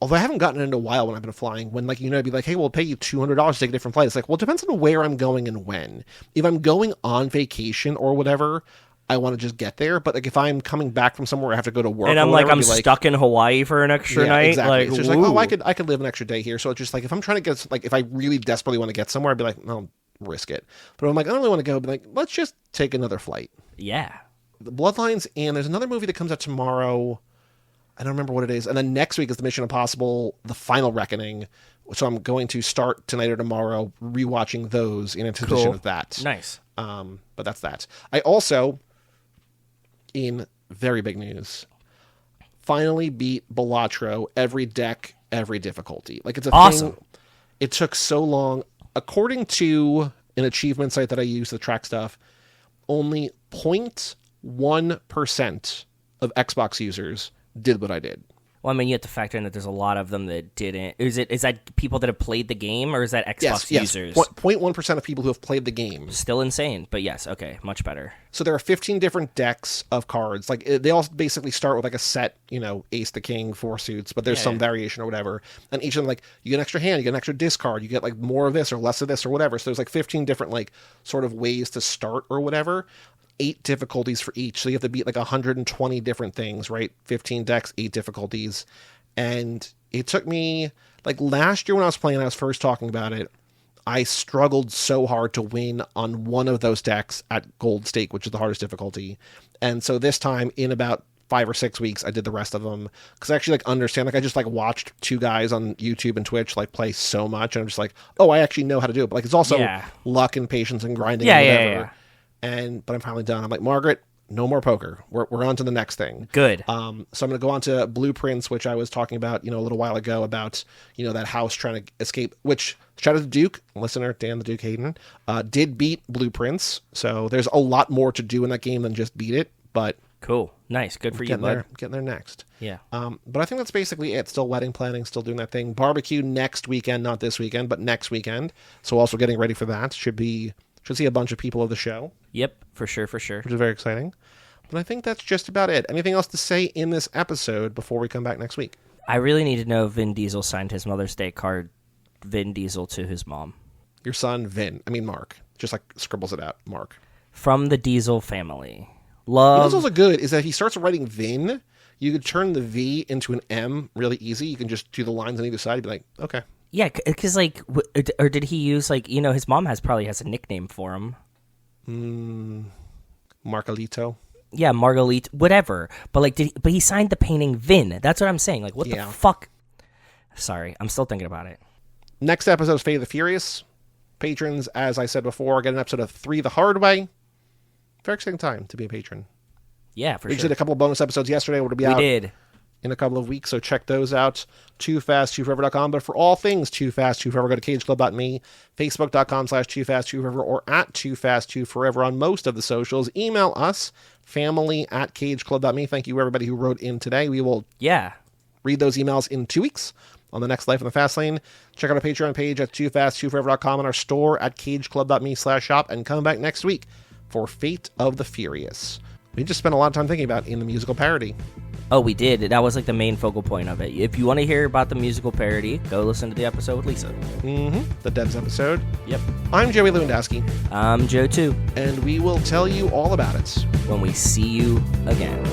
although I haven't gotten into a while when I've been flying, when like, I'd be like, hey, we'll pay you $200 to take a different flight. It's like, well, it depends on where I'm going and when. If I'm going on vacation or whatever, I want to just get there. But like if I'm coming back from somewhere I have to go to work, and I'm whatever, like, I'm stuck in Hawaii for an extra night. Exactly. Like, it's just like, oh, I could live an extra day here. So it's just like if I'm trying to get, like if I really desperately want to get somewhere, I'd be like, I'll risk it. But I'm like, I don't really want to go. But like, let's just take another flight. Yeah. The Bloodlines, and there's another movie that comes out tomorrow. I don't remember what it is. And then next week is the Mission Impossible: The Final Reckoning. So I'm going to start tonight or tomorrow rewatching those in anticipation of that. Nice. But that's that. I also, in very big news, finally beat Balatro every deck, every difficulty. Like, it's a awesome thing. It took so long. According to an achievement site that I use to track stuff, only 0.1% of Xbox users did what I did. Well, I mean, you have to factor in that there's a lot of them that didn't. Is that people that have played the game, or is that Xbox users? 0.1% of people who have played the game. Still insane, but yes, okay, much better. So there are 15 different decks of cards. Like, they all basically start with like a set, ace the king, 4 suits, but there's some variation or whatever. And each of them, like, you get an extra hand, you get an extra discard, you get like more of this or less of this or whatever. So there's like 15 different like sort of ways to start or whatever. 8 difficulties for each. So you have to beat like 120 different things, right? 15 decks, 8 difficulties. And it took me, like, last year when I was playing, I was first talking about it, I struggled so hard to win on one of those decks at Gold Stake, which is the hardest difficulty. And so this time, in about 5 or 6 weeks, I did the rest of them. Because I actually, like, understand, like, I just, like, watched 2 guys on YouTube and Twitch, like, play so much. And I'm just like, oh, I actually know how to do it. But, like, it's also luck and patience and grinding and whatever. But I'm finally done. I'm like, Margaret, no more poker. We're on to the next thing. Good. So I'm going to go on to Blueprints, which I was talking about, a little while ago about, that house trying to escape, which, shout out to Duke, listener, Dan the Duke Hayden, did beat Blueprints. So there's a lot more to do in that game than just beat it, but... Cool. Nice. Good for you, bud. Getting there next. Yeah. But I think that's basically it. Still wedding planning, still doing that thing. Barbecue next weekend, not this weekend, but next weekend. So also getting ready for that. Should see a bunch of people of the show. Yep, for sure. Which is very exciting. But I think that's just about it. Anything else to say in this episode before we come back next week? I really need to know if Vin Diesel signed his Mother's Day card, Vin Diesel, to his mom. Your son, Mark. Just like scribbles it out, Mark. From the Diesel family. Love. What's also good is that if he starts writing Vin, you could turn the V into an M really easy. You can just do the lines on either side and be like, okay. Yeah, because, like, or did he use, like, his mom probably has a nickname for him. Margalito. Yeah, Margalito, whatever. But, like, but he signed the painting Vin. That's what I'm saying. Like, what the fuck? Sorry, I'm still thinking about it. Next episode is Fate of the Furious. Patrons, as I said before, get an episode of 3 the hard way. Very exciting time to be a patron. Yeah, for we sure. did a couple of bonus episodes yesterday. We'll be out. We did. In a couple of weeks, so check those out. TooFastTooForever.com. But for all things Too Fast, Too Forever, go to CageClub.me, Facebook.com/TooFastTooForever, or at TooFastTooForever on most of the socials. Email us, family@CageClub.me. Thank you, everybody who wrote in today. We will read those emails in 2 weeks on the next Life in the Fast Lane. Check out our Patreon page at TooFastTooForever.com and our store at CageClub.me/shop. And come back next week for Fate of the Furious. We just spent a lot of time thinking about in the musical parody. Oh, we did. That was like the main focal point of it. If you want to hear about the musical parody, go listen to the episode with Lisa. The Devs episode. Yep. I'm Joey Lewandowski. I'm Joe too. And we will tell you all about it when we see you again.